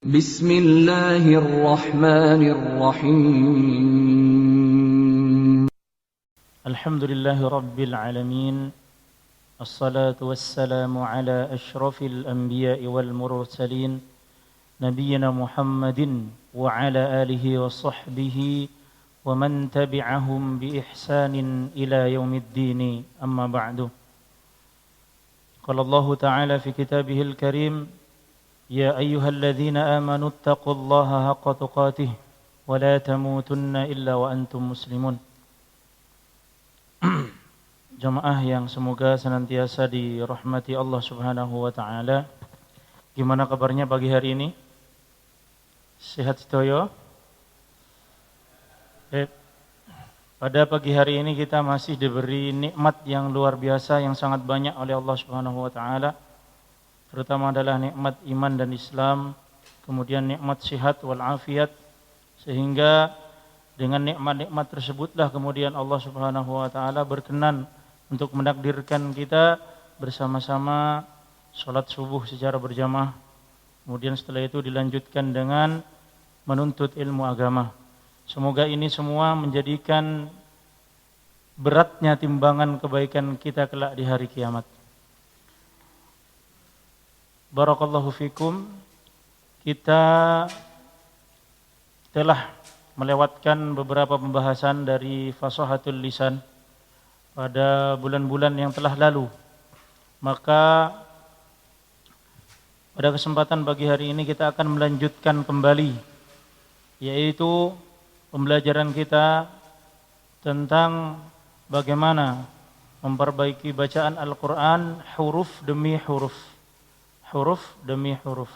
Bismillahirrahmanirrahim. Alhamdulillahi Rabbil Alamin. Assalatu wassalamu ala ashrafil anbiya'i wal mursalin Nabiyyina Muhammadin wa ala alihi wa sahbihi wa man tabi'ahum bi ihsanin ila yaumiddini amma ba'du. Qala Allah Ta'ala fi kitabihil karim, Ya ayyuhalladzina amanu attaqullaha haqqa tuqatih wa la tamutunna illa wa antum muslimun. Jamaah yang semoga senantiasa dirahmati Allah Subhanahu wa taala. Gimana kabarnya pagi hari ini? Sehat sedaya? Pada pagi hari ini kita masih diberi nikmat yang luar biasa yang sangat banyak oleh Allah Subhanahu wa taala. Terutama adalah nikmat iman dan Islam, kemudian nikmat sehat wal afiat, sehingga dengan nikmat-nikmat tersebutlah kemudian Allah Subhanahu wa taala berkenan untuk menakdirkan kita bersama-sama salat subuh secara berjamaah. Kemudian setelah itu dilanjutkan dengan menuntut ilmu agama. Semoga ini semua menjadikan beratnya timbangan kebaikan kita kelak di hari kiamat. Barakallahu fikum. Kita telah melewatkan beberapa pembahasan dari fasahatul lisan pada bulan-bulan yang telah lalu. Maka pada kesempatan pagi hari ini kita akan melanjutkan kembali, yaitu pembelajaran kita tentang bagaimana memperbaiki bacaan Al-Quran huruf demi huruf. Huruf demi huruf.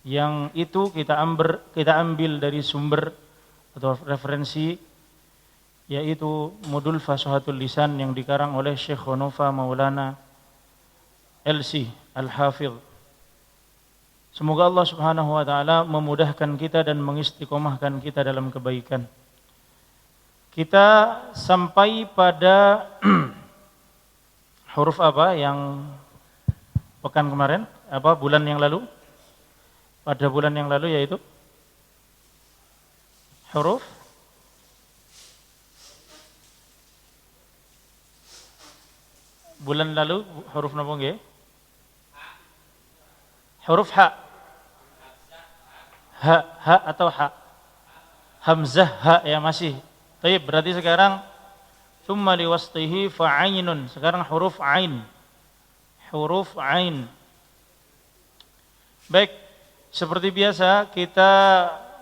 Yang itu kita ambil dari sumber atau referensi, yaitu modul fasahatul lisan yang dikarang oleh Syekh Honofa Maulana LC Al-Hafidh. Semoga Allah Subhanahu wa taala memudahkan kita dan mengistiqomahkan kita dalam kebaikan. Kita sampai pada huruf apa yang pekan kemarin? Bulan yang lalu? Pada bulan yang lalu, yaitu huruf bulan lalu huruf napa nggih? Huruf ha. Ha atau ha? Hamzah ha ya masih. Baik, berarti sekarang tsumma liwasṭihi fa'ainun. Sekarang huruf ain. Huruf ain. Baik, seperti biasa kita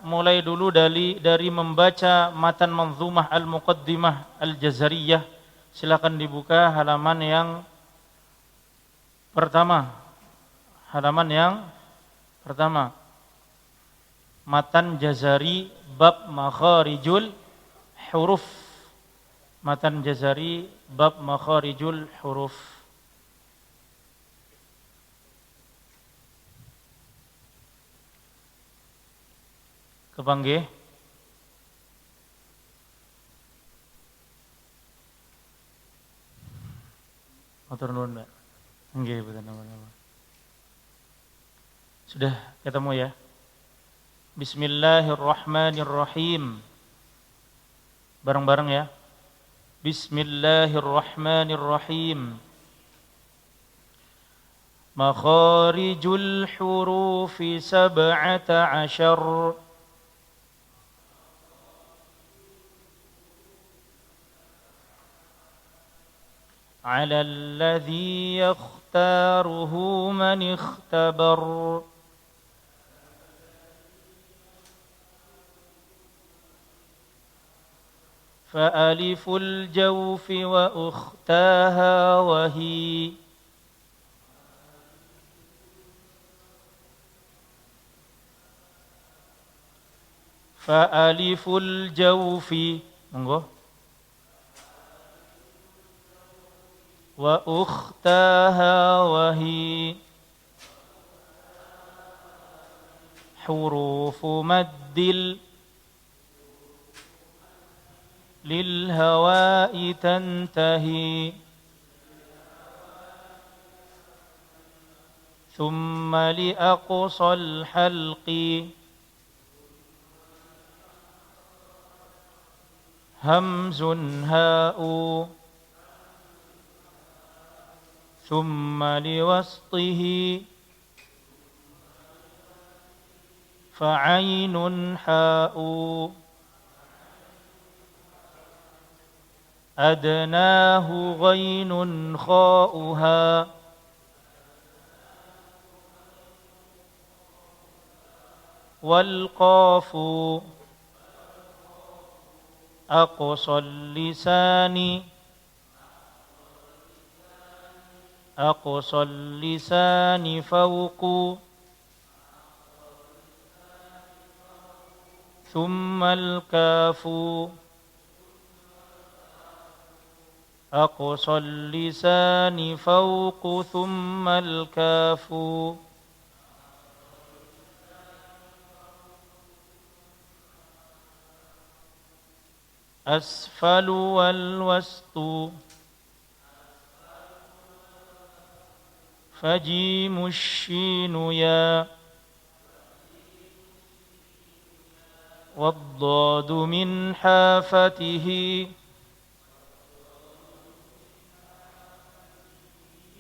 mulai dulu dari membaca matan manzumah al-muqaddimah al-jazariyah. Silakan dibuka halaman yang pertama. Halaman yang pertama. Matan Jazari bab makharijul huruf. Matan Jazari bab makharijul huruf. Kepanggih. Matur nuwun, Mbak. Nggih, boten napa-napa. Sudah ketemu ya? Bismillahirrahmanirrahim. Bareng-bareng ya. Bismillahirrahmanirrahim. Makharijul hurufi 17. على الذي يختاره من اختبر فألف الجوف وأختاها وهي فألف الجوف وأختاها وهي حروف مد للهواء تنتهي ثم لأقصى الحلق همز هاء ثم لوسطه فعين حاء أدناه غين خاؤها والقاف أقصى اللسان أقصى اللسان فوق ثم الكاف أقصى اللسان فوق ثم الكاف أسفل والوسط فجيم الشين يا والضاد من حافته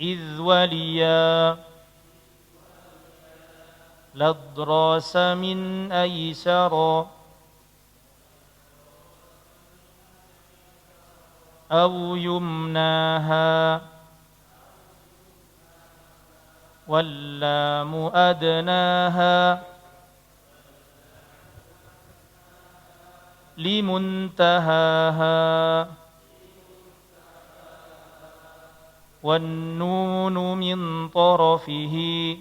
إذ وليا لضراس من أيسر أو يمناها واللام أدناها لمنتهاها والنون من طرفه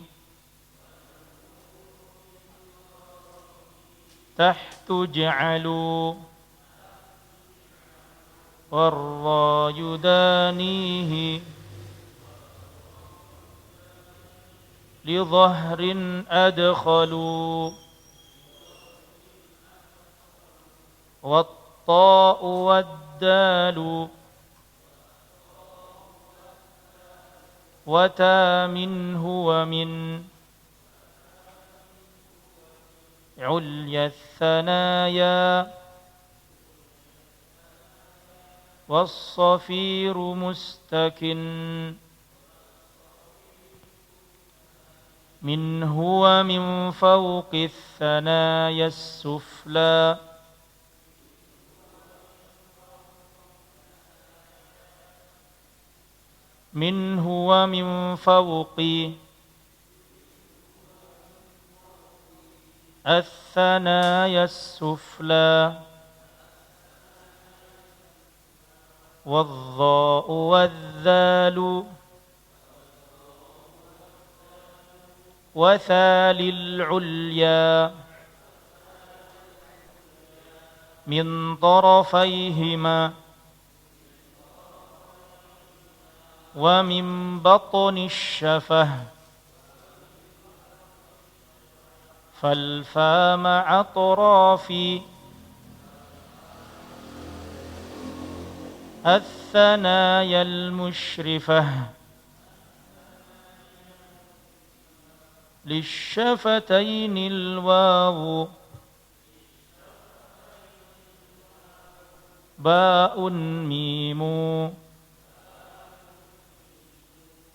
تحت جعلوا والراء يدانيه لظهر أدخلوا والطاء والدال وتا منه ومن عليا الثنايا والصفير مستكن منه ومن فوق الثنايا السفلى منه ومن فوق الثنايا السفلى والضاء والذال وثال العليا من طرفيهما ومن بطن الشفه فالفا مع أطراف الثنايا المشرفة للشفتين الواو باء ميم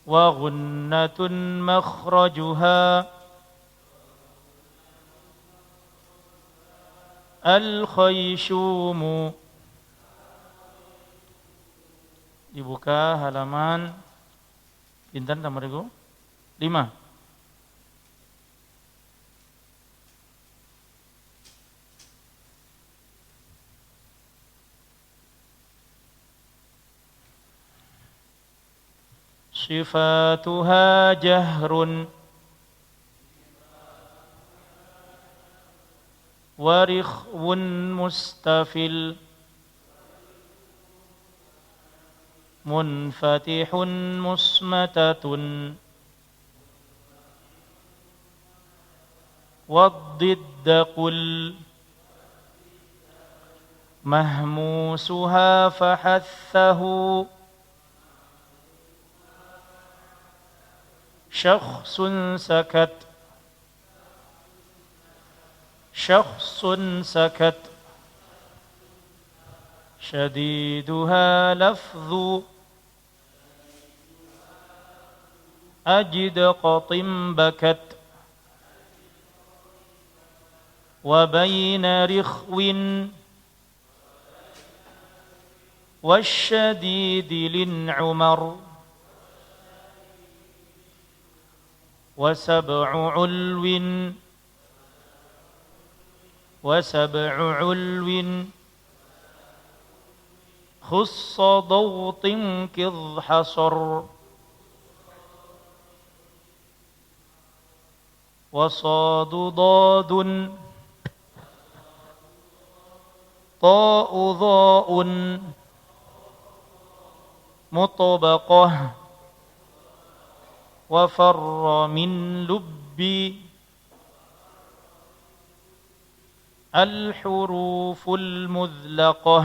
وغنة مخرجها الخيشوم. Dibuka halaman pinten kamariku? 5. Sifatuha jahrun warikhun mustafil munfatihun musmatatun waddidda qul mahmusuha fahathahu شخص سكت شخص سكت شديدها لفظ أجد قط بكت وبين رخو والشديد للعمر وسبع علو خص ضوط كذ حصر وصاد ضاد طاء ضاء مطبقة وفر من لب الحروف المذلقة.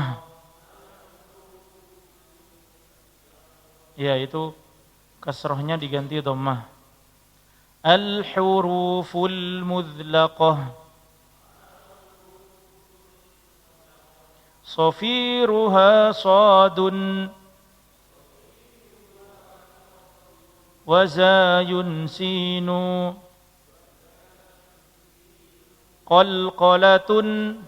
Ya, itu kasrahnya diganti dhammah. Al-huruful mudlaqah safiruha sadun wa zayun sinu qalqalatun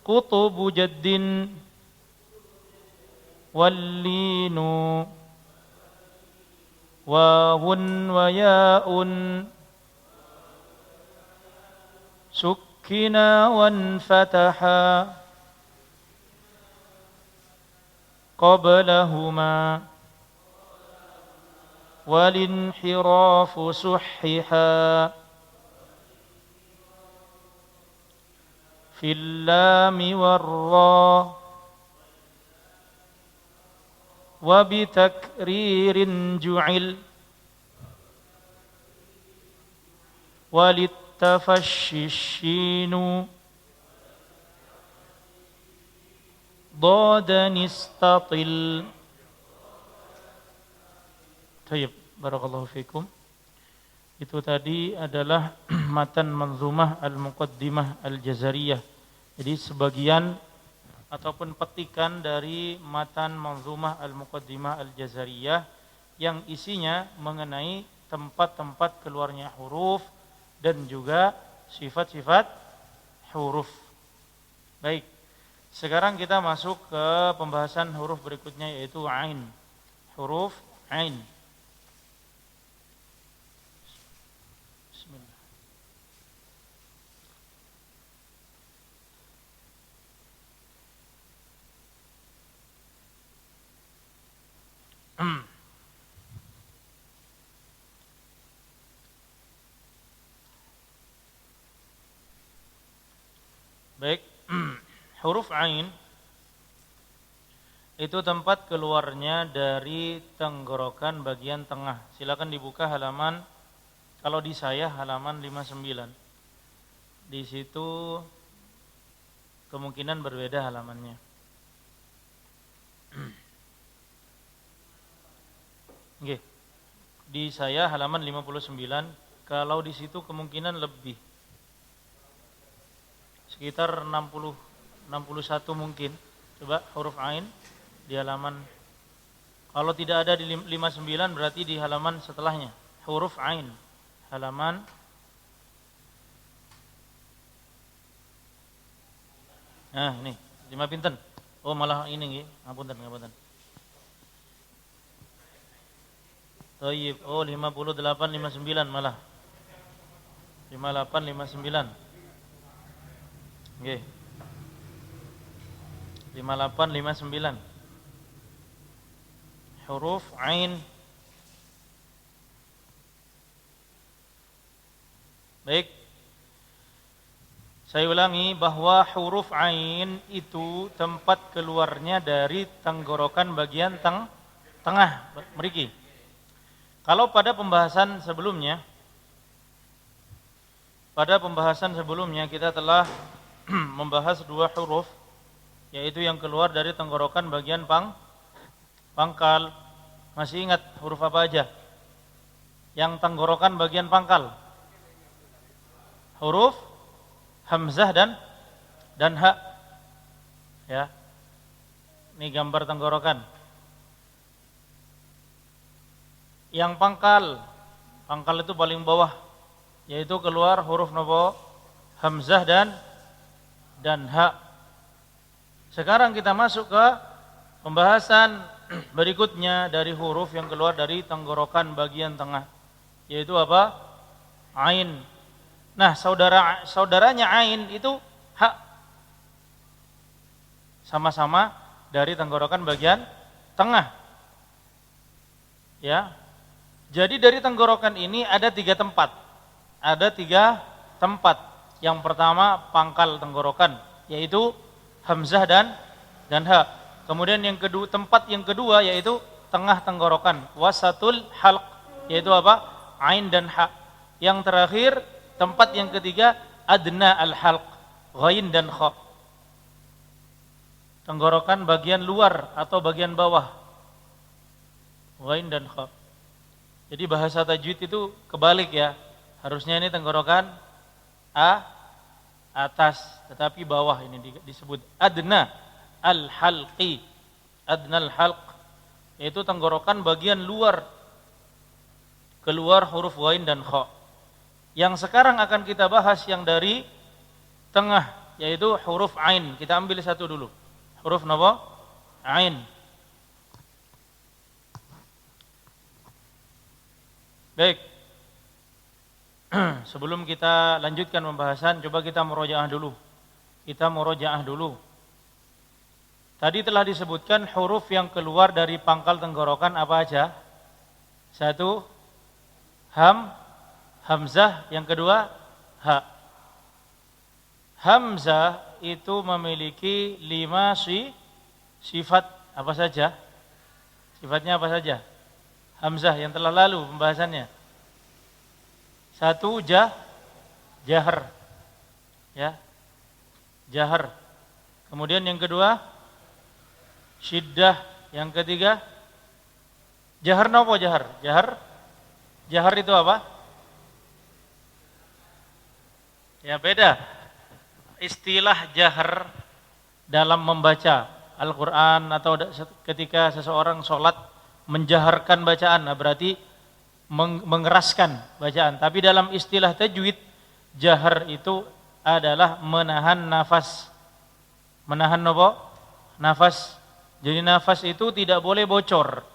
qutubu jaddin wallinu wawun wa ya'un sukkina wan fataha qablahuma walinhirafu suhhiha fil lami warra wa bitakririn ju'il walittafashshi shinu dadan istatil. Baik, barakallahu fikum. Itu tadi adalah matan manzumah al-muqaddimah al-jazariyah. Jadi sebagian ataupun petikan dari matan manzumah al-muqaddimah al-jazariyah yang isinya mengenai tempat-tempat keluarnya huruf dan juga sifat-sifat huruf. Baik, sekarang kita masuk ke pembahasan huruf berikutnya, yaitu ain. Huruf ain. Bismillah. Baik, huruf ain itu tempat keluarnya dari tenggorokan bagian tengah. Silakan dibuka halaman, kalau di saya halaman 59. Di situ kemungkinan berbeda halamannya. Oke. Di saya halaman 59, kalau di situ kemungkinan lebih. Sekitar 60 61 mungkin. Coba huruf ain di halaman, kalau tidak ada di 59 berarti di halaman setelahnya. Huruf ain halaman ini 5 pinten. Oh malah ini nggih, ngapunten. Thayyib. Oh 58 59 malah. 58 59. Nggih. 58 59. Huruf ain. Baik. Saya ulangi bahwa huruf ain itu tempat keluarnya dari tenggorokan bagian tengah mriki. Kalau pada pembahasan sebelumnya kita telah membahas dua huruf, yaitu yang keluar dari tenggorokan bagian pangkal. Masih ingat huruf apa aja? Yang tenggorokan bagian pangkal. Huruf hamzah dan ha. Ya. Ini gambar tenggorokan. Yang pangkal itu paling bawah, yaitu keluar huruf napa? Hamzah dan ha. Sekarang kita masuk ke pembahasan berikutnya dari huruf yang keluar dari tenggorokan bagian tengah, yaitu apa? Ain. Nah, saudaranya ain itu ha. Sama-sama dari tenggorokan bagian tengah. Ya. Jadi dari tenggorokan ini ada 3 tempat. Ada 3 tempat. Yang pertama pangkal tenggorokan, yaitu hamzah dan ha. Kemudian tempat yang kedua yaitu tengah tenggorokan, wasatul halq, yaitu apa? Ain dan ha. Yang terakhir tempat yang ketiga adna al halq, ghain dan kha. Tenggorokan bagian luar atau bagian bawah, ghain dan kha. Jadi bahasa tajwid itu kebalik ya. Harusnya ini tenggorokan atas, tetapi bawah ini disebut adna al-halqi. Adna al-halq, yaitu tenggorokan bagian luar, keluar huruf ghain dan kha. Yang sekarang akan kita bahas yang dari tengah, yaitu huruf ain. Kita ambil satu dulu. Huruf napa? Ain. Baik. Sebelum kita lanjutkan pembahasan, coba kita murojaah dulu. Tadi telah disebutkan huruf yang keluar dari pangkal tenggorokan apa aja? 1 hamzah, yang kedua ha. Hamzah itu memiliki 5 sifat apa saja? Sifatnya apa saja? Hamzah yang telah lalu pembahasannya. 1 jahar. Ya. Jahar. Kemudian yang kedua syiddah, yang ketiga jahar napa jahar? Jahar itu apa? Ya beda. Istilah jahar dalam membaca Al-Qur'an atau ketika seseorang sholat menjaharkan bacaan, berarti mengeraskan bacaan. Tapi dalam istilah tajwid, jahar itu adalah menahan nafas. Menahan apa? Nafas. Jadi nafas itu tidak boleh bocor.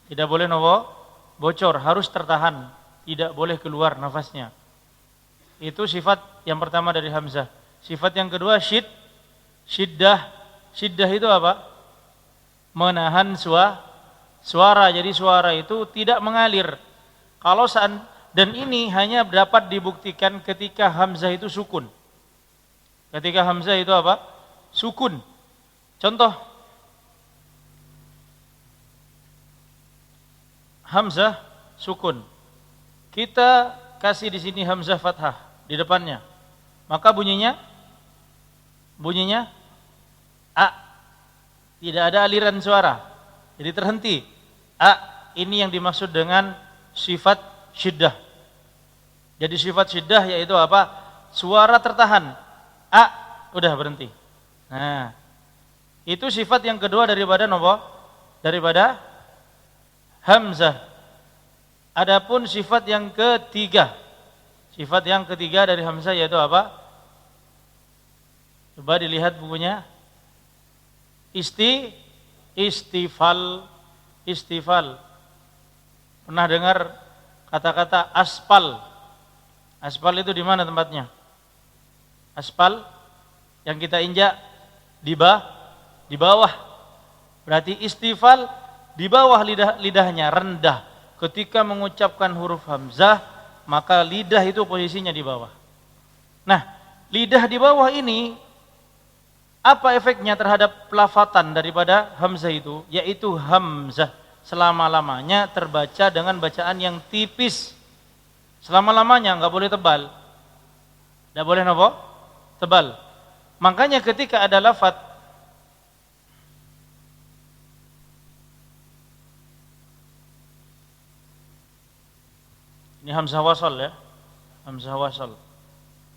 Tidak boleh apa? Bocor, harus tertahan, tidak boleh keluar nafasnya. Itu sifat yang pertama dari hamzah. Sifat yang kedua syiddah. Syiddah itu apa? Menahan suara. Jadi suara itu tidak mengalir. Dan ini hanya dapat dibuktikan ketika hamzah itu sukun. Ketika hamzah itu apa? Sukun. Contoh hamzah sukun. Kita kasih di sini hamzah fathah di depannya. Maka bunyinya a. Tidak ada aliran suara. Jadi terhenti. Ini yang dimaksud dengan sifat syiddah. Jadi sifat syiddah yaitu apa? Suara tertahan. Udah berhenti. Nah, itu sifat yang kedua daripada apa? Daripada hamzah. Adapun sifat yang ketiga. Sifat yang ketiga dari hamzah yaitu apa? Coba dilihat bukunya. Istifal. Pernah dengar kata-kata aspal? Aspal itu di mana tempatnya? Aspal yang kita injak di bawah. Berarti istifal di bawah lidahnya, rendah. Ketika mengucapkan huruf hamzah, maka lidah itu posisinya di bawah. Nah, lidah di bawah ini apa efeknya terhadap pelafatan daripada hamzah itu? Yaitu hamzah selama-lamanya terbaca dengan bacaan yang tipis. Selama-lamanya, enggak boleh tebal. Enggak boleh apa? Tebal. Makanya ketika ada lafaz hamzah wasal ya. Hamzah wasal.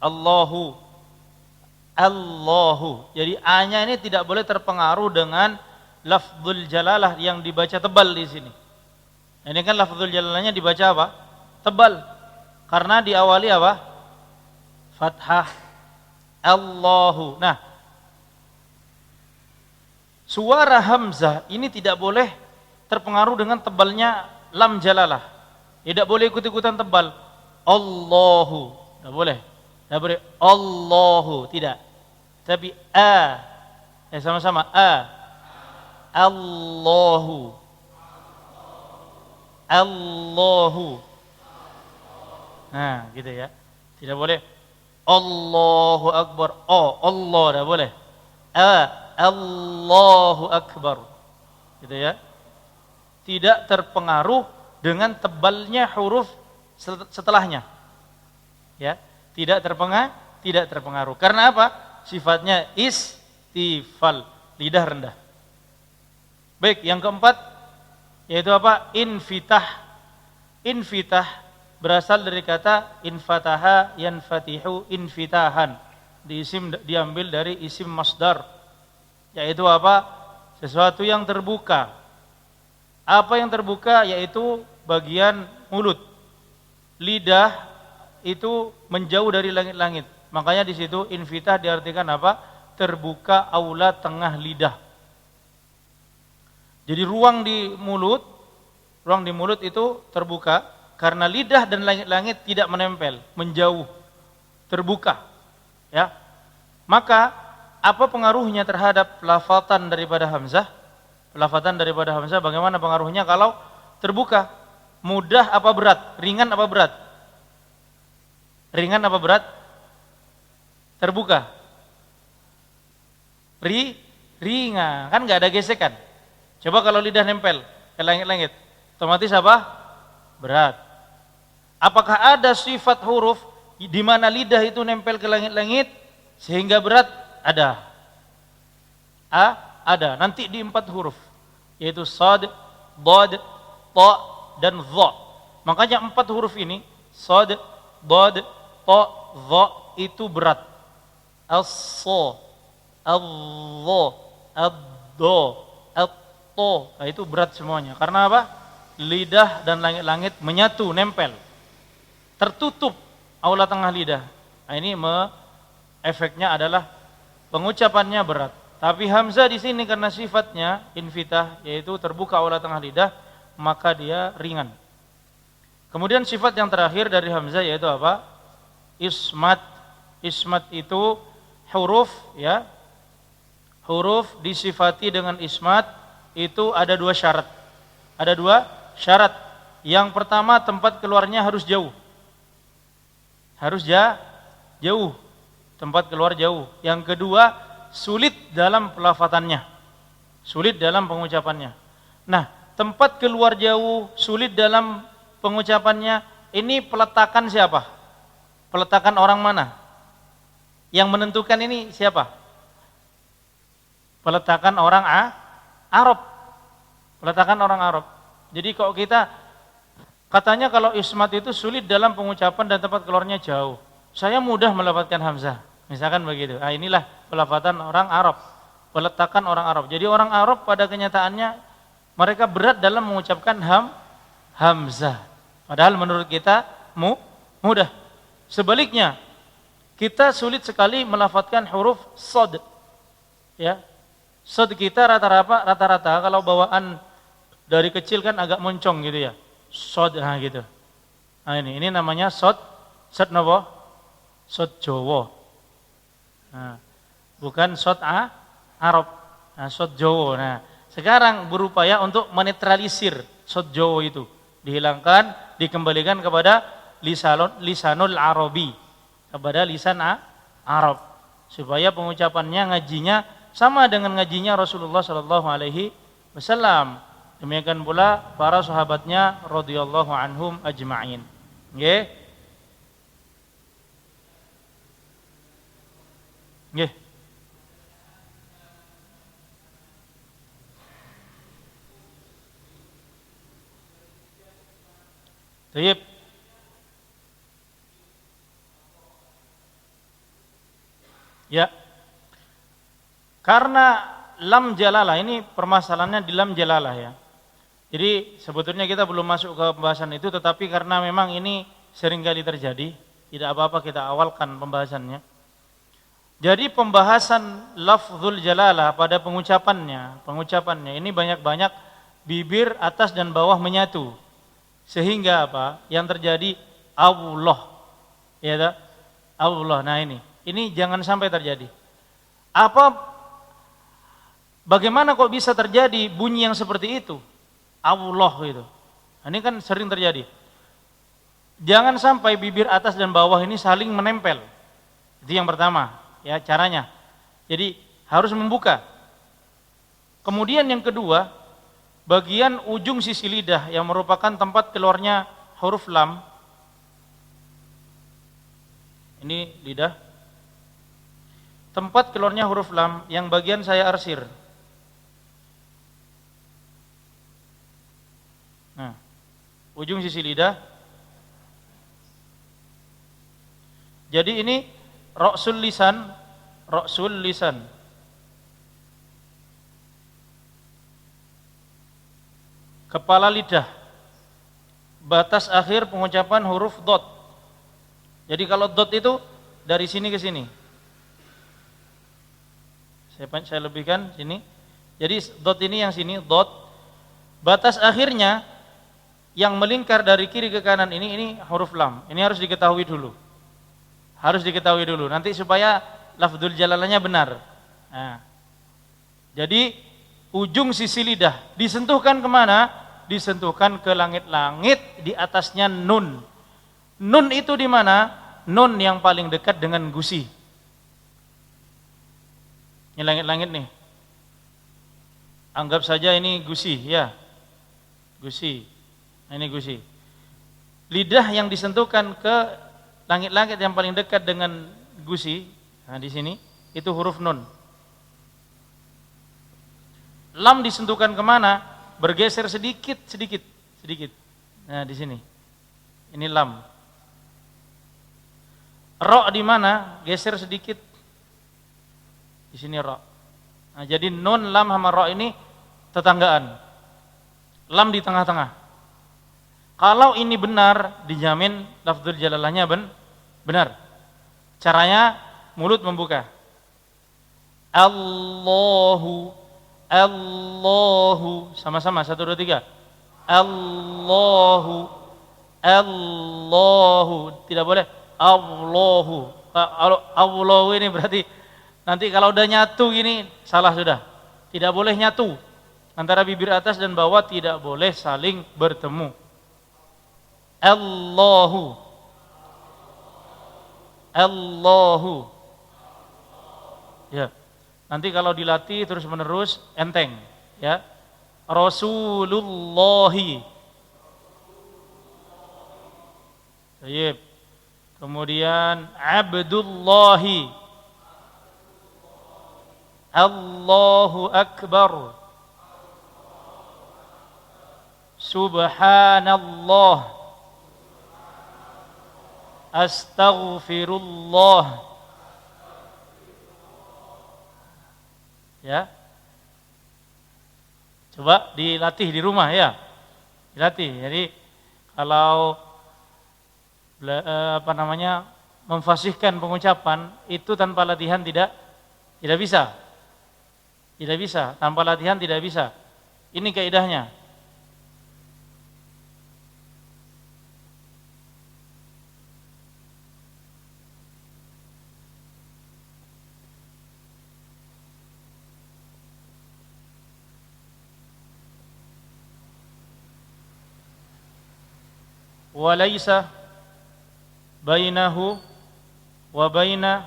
Allahu. Allahu. Jadi A-nya ini tidak boleh terpengaruh dengan lafzul jalalah yang dibaca tebal di sini. Ini kan lafzul jalalahnya dibaca apa? Tebal. Karena diawali apa? Fathah. Allahu. Nah, suara hamzah ini tidak boleh terpengaruh dengan tebalnya lam jalalah. Tidak boleh ikut-ikutan tebal. Allahu. Tidak boleh. Tidak boleh. Allahu. Tidak. Tapi a. Sama-sama a. Allahu. Allahu. Nah, gitu ya. Tidak boleh Allahu Akbar. Oh, Allah tidak boleh. Allahu Akbar. Gitu ya. Tidak terpengaruh dengan tebalnya huruf setelahnya. Ya, tidak terpengaruh. Karena apa? Sifatnya istifal, lidah rendah. Baik, yang keempat yaitu apa? Infitah. Infitah berasal dari kata infataha yanfatihu infitahan. Diambil dari isim masdar. Yaitu apa? Sesuatu yang terbuka. Apa yang terbuka? Yaitu bagian mulut. Lidah itu menjauh dari langit-langit. Makanya di situ infitah diartikan apa? Terbuka aula tengah lidah. Jadi ruang di mulut itu terbuka karena lidah dan langit-langit tidak menempel, menjauh, terbuka. Ya. Maka apa pengaruhnya terhadap lafatan daripada hamzah? Lafatan daripada hamzah bagaimana pengaruhnya kalau terbuka? Mudah apa berat? Ringan apa berat? Ringan apa berat? Terbuka. Ringan, kan nggak ada gesekan. Coba kalau lidah nempel ke langit-langit, otomatis apa? Berat. Apakah ada sifat huruf di mana lidah itu nempel ke langit-langit sehingga berat? Ada. Ada. Nanti di 4 huruf, yaitu sad, dad, ta, dan dha. Makanya 4 huruf ini, sad, dad, ta, dha itu berat. As-so, al-dho, ad-do, at-to. Nah, itu berat semuanya. Karena apa? Lidah dan langit-langit menyatu, nempel. Tertutup aula tengah lidah. Nah, ini efeknya adalah pengucapannya berat. Tapi hamzah di sini karena sifatnya infitah, yaitu terbuka aula tengah lidah, maka dia ringan. Kemudian sifat yang terakhir dari hamzah yaitu apa? Ismat. Ismat itu huruf, ya. Huruf disifati dengan ismat itu ada 2 syarat. Ada 2 syarat. Yang pertama, tempat keluarnya harus jauh. Harus jauh. Tempat keluar jauh. Yang kedua, sulit dalam pelafatannya. Sulit dalam pengucapannya. Nah, tempat keluar jauh, sulit dalam pengucapannya, ini peletakan siapa? Peletakan orang mana? Yang menentukan ini siapa? Peletakan orang Arab. Peletakan orang Arab. Jadi kalau kita katanya kalau ismat itu sulit dalam pengucapan dan tempat keluarnya jauh. Saya mudah melafadzkan hamzah. Misalkan begitu. Nah, inilah pelafadzan orang Arab. Peletakan orang Arab. Jadi orang Arab pada kenyataannya mereka berat dalam mengucapkan hamzah. Padahal menurut kita mudah. Sebaliknya, kita sulit sekali melafadzkan huruf shad. Ya. Shad kita rata-rata kalau bawaan dari kecil kan agak moncong gitu ya. Shad gitu. Nah, ini namanya shad. Shad napa? Shad Jawa. Nah, bukan shad Arab. Nah, shad Jawa. Nah, sekarang berupaya untuk menetralisir shad Jawa itu. Dihilangkan, dikembalikan kepada lisanul Arabi. Kepada lisan Arab supaya pengucapannya ngajinya sama dengan ngajinya Rasulullah sallallahu alaihi wasallam. Demikian pula para sahabatnya radhiyallahu anhum ajma'in. Nggih. Nggih. Baik. Ya, karena lam jalalah ini permasalahannya di lam jalalah ya. Jadi sebetulnya kita belum masuk ke pembahasan itu, tetapi karena memang ini seringkali terjadi, tidak apa-apa kita awalkan pembahasannya. Jadi pembahasan lafzul jalalah pada pengucapannya ini banyak-banyak bibir atas dan bawah menyatu. Sehingga apa? Yang terjadi Allah. Ya tak? Allah. Nah ini jangan sampai terjadi. Bagaimana kok bisa terjadi bunyi yang seperti itu? Allah gitu. Ini kan sering terjadi. Jangan sampai bibir atas dan bawah ini saling menempel. Itu yang pertama, ya caranya. Jadi harus membuka. Kemudian yang kedua, bagian ujung sisi lidah yang merupakan tempat keluarnya huruf lam. Ini lidah. Tempat keluarnya huruf lam yang bagian saya arsir. Nah, ujung sisi lidah. Jadi ini ra'sul lisan. Kepala lidah. Batas akhir pengucapan huruf dot. Jadi kalau dot itu dari sini ke sini. Saya lebihkan sini. Jadi dot ini yang sini, dot. Batas akhirnya yang melingkar dari kiri ke kanan ini huruf lam. Ini harus diketahui dulu. Nanti supaya lafdzul jalalahnya benar. Nah, jadi ujung sisi lidah disentuhkan kemana? Disentuhkan ke langit-langit, di atasnya nun. Nun itu di mana? Nun yang paling dekat dengan gusi. Ini langit-langit nih. Anggap saja ini gusi, ya. Gusi. Nah, ini gusi. Lidah yang disentuhkan ke langit-langit yang paling dekat dengan gusi, nah di sini itu huruf nun. Lam disentuhkan kemana? Bergeser sedikit. Nah di sini, ini lam. Ro di mana? Geser sedikit. Di sini ro. Nah jadi nun, lam sama ro ini tetanggaan. Lam di tengah-tengah. Kalau ini benar, dijamin lafdzul jalalahnya benar. Caranya mulut membuka. Allahu, sama-sama 1 2 3. Allahu, tidak boleh Allahu. Allahu ini berarti nanti kalau udah nyatu gini salah sudah. Tidak boleh nyatu. Antara bibir atas dan bawah tidak boleh saling bertemu. Allahu. Ya. Nanti kalau dilatih terus menerus enteng, ya. Rasulullahi. Baik. Kemudian Abdullahi. Allahu akbar. Subhanallah. Astaghfirullah. Ya. Coba dilatih di rumah ya. Dilatih. Jadi kalau memfasihkan pengucapan itu tanpa latihan tidak bisa. Tidak bisa, tanpa latihan tidak bisa. Ini kaidahnya. Walaysa bainahu wa baina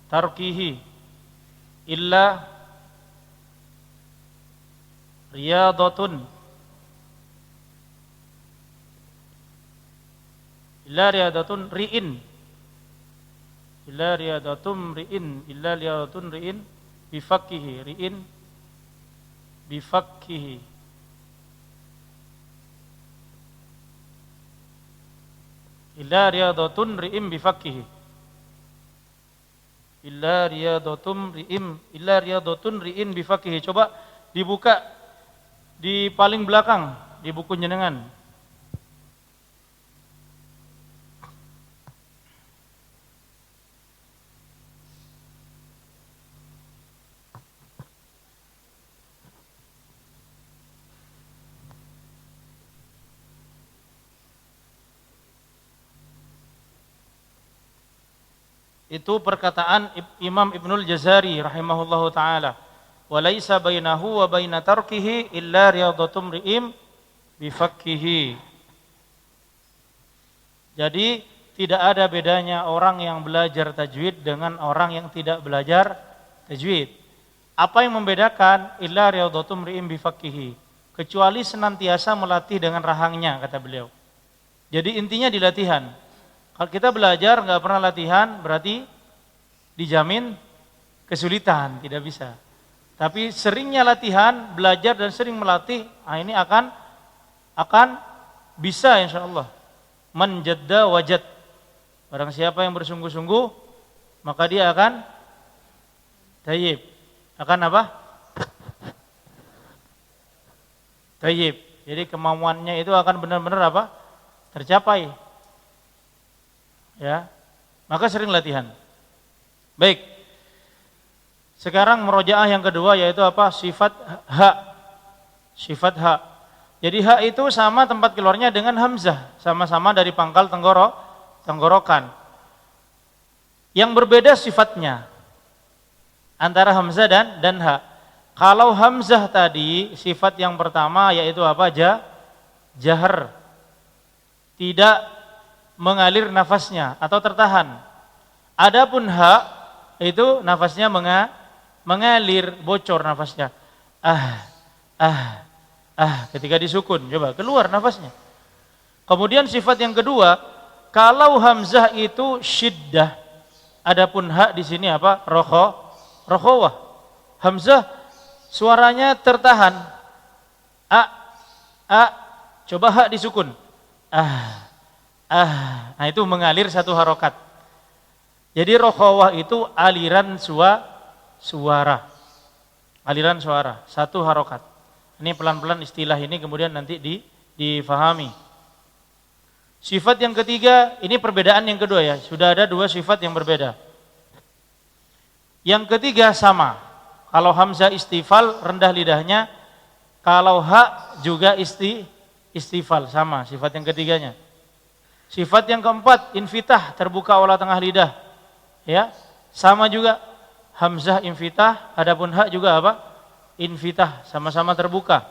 tarkihi illa riyadatun ri'in bifakkihi illa riyadatun ri'in bifakkihi illa riyadotun ri'in bifakihi. Coba dibuka di paling belakang di buku jenengan. Itu perkataan Imam Ibnul Jazari rahimahullahu taala. Wa laisa bainahu wa baina tarkihi illa riyadatum ri'im bifakkihi. Jadi tidak ada bedanya orang yang belajar tajwid dengan orang yang tidak belajar tajwid. Apa yang membedakan? Illa riyadatum ri'im bifakkihi. Kecuali senantiasa melatih dengan rahangnya, kata beliau. Jadi intinya di latihan. Kalau kita belajar nggak pernah latihan, berarti dijamin kesulitan, tidak bisa. Tapi seringnya latihan, belajar dan sering melatih, ini akan bisa insya Allah. Man jadda wajad. Barang siapa yang bersungguh-sungguh, maka dia akan tayyib. Akan apa? Tayyib. Jadi kemauannya itu akan benar-benar apa? Tercapai. Ya, maka sering latihan. Baik. Sekarang murojaah yang kedua yaitu apa? Sifat ha. Sifat ha. Jadi ha itu sama tempat keluarnya dengan hamzah, sama-sama dari pangkal tenggorokan. Yang berbeda sifatnya antara hamzah dan ha. Kalau hamzah tadi sifat yang pertama yaitu apa? Jahar. Tidak mengalir nafasnya atau tertahan. Adapun ha itu nafasnya mengalir, bocor nafasnya. Ketika disukun, coba keluar nafasnya. Kemudian sifat yang kedua, kalau hamzah itu syiddah, adapun ha di sini apa? Rokhawah. Hamzah suaranya tertahan. Coba ha disukun. Nah itu mengalir satu harokat. Jadi rokhawah itu aliran suara. Aliran suara, satu harokat. Ini pelan-pelan istilah ini kemudian nanti difahami. Sifat yang ketiga, ini perbedaan yang kedua ya. Sudah ada dua sifat yang berbeda. Yang ketiga sama. Kalau hamzah istifal, rendah lidahnya. Kalau ha juga istifal, sama sifat yang ketiganya. Sifat yang keempat, infitah, terbuka olah tengah lidah. Ya, sama juga hamzah infitah, adapun ha juga apa? Infitah, sama-sama terbuka.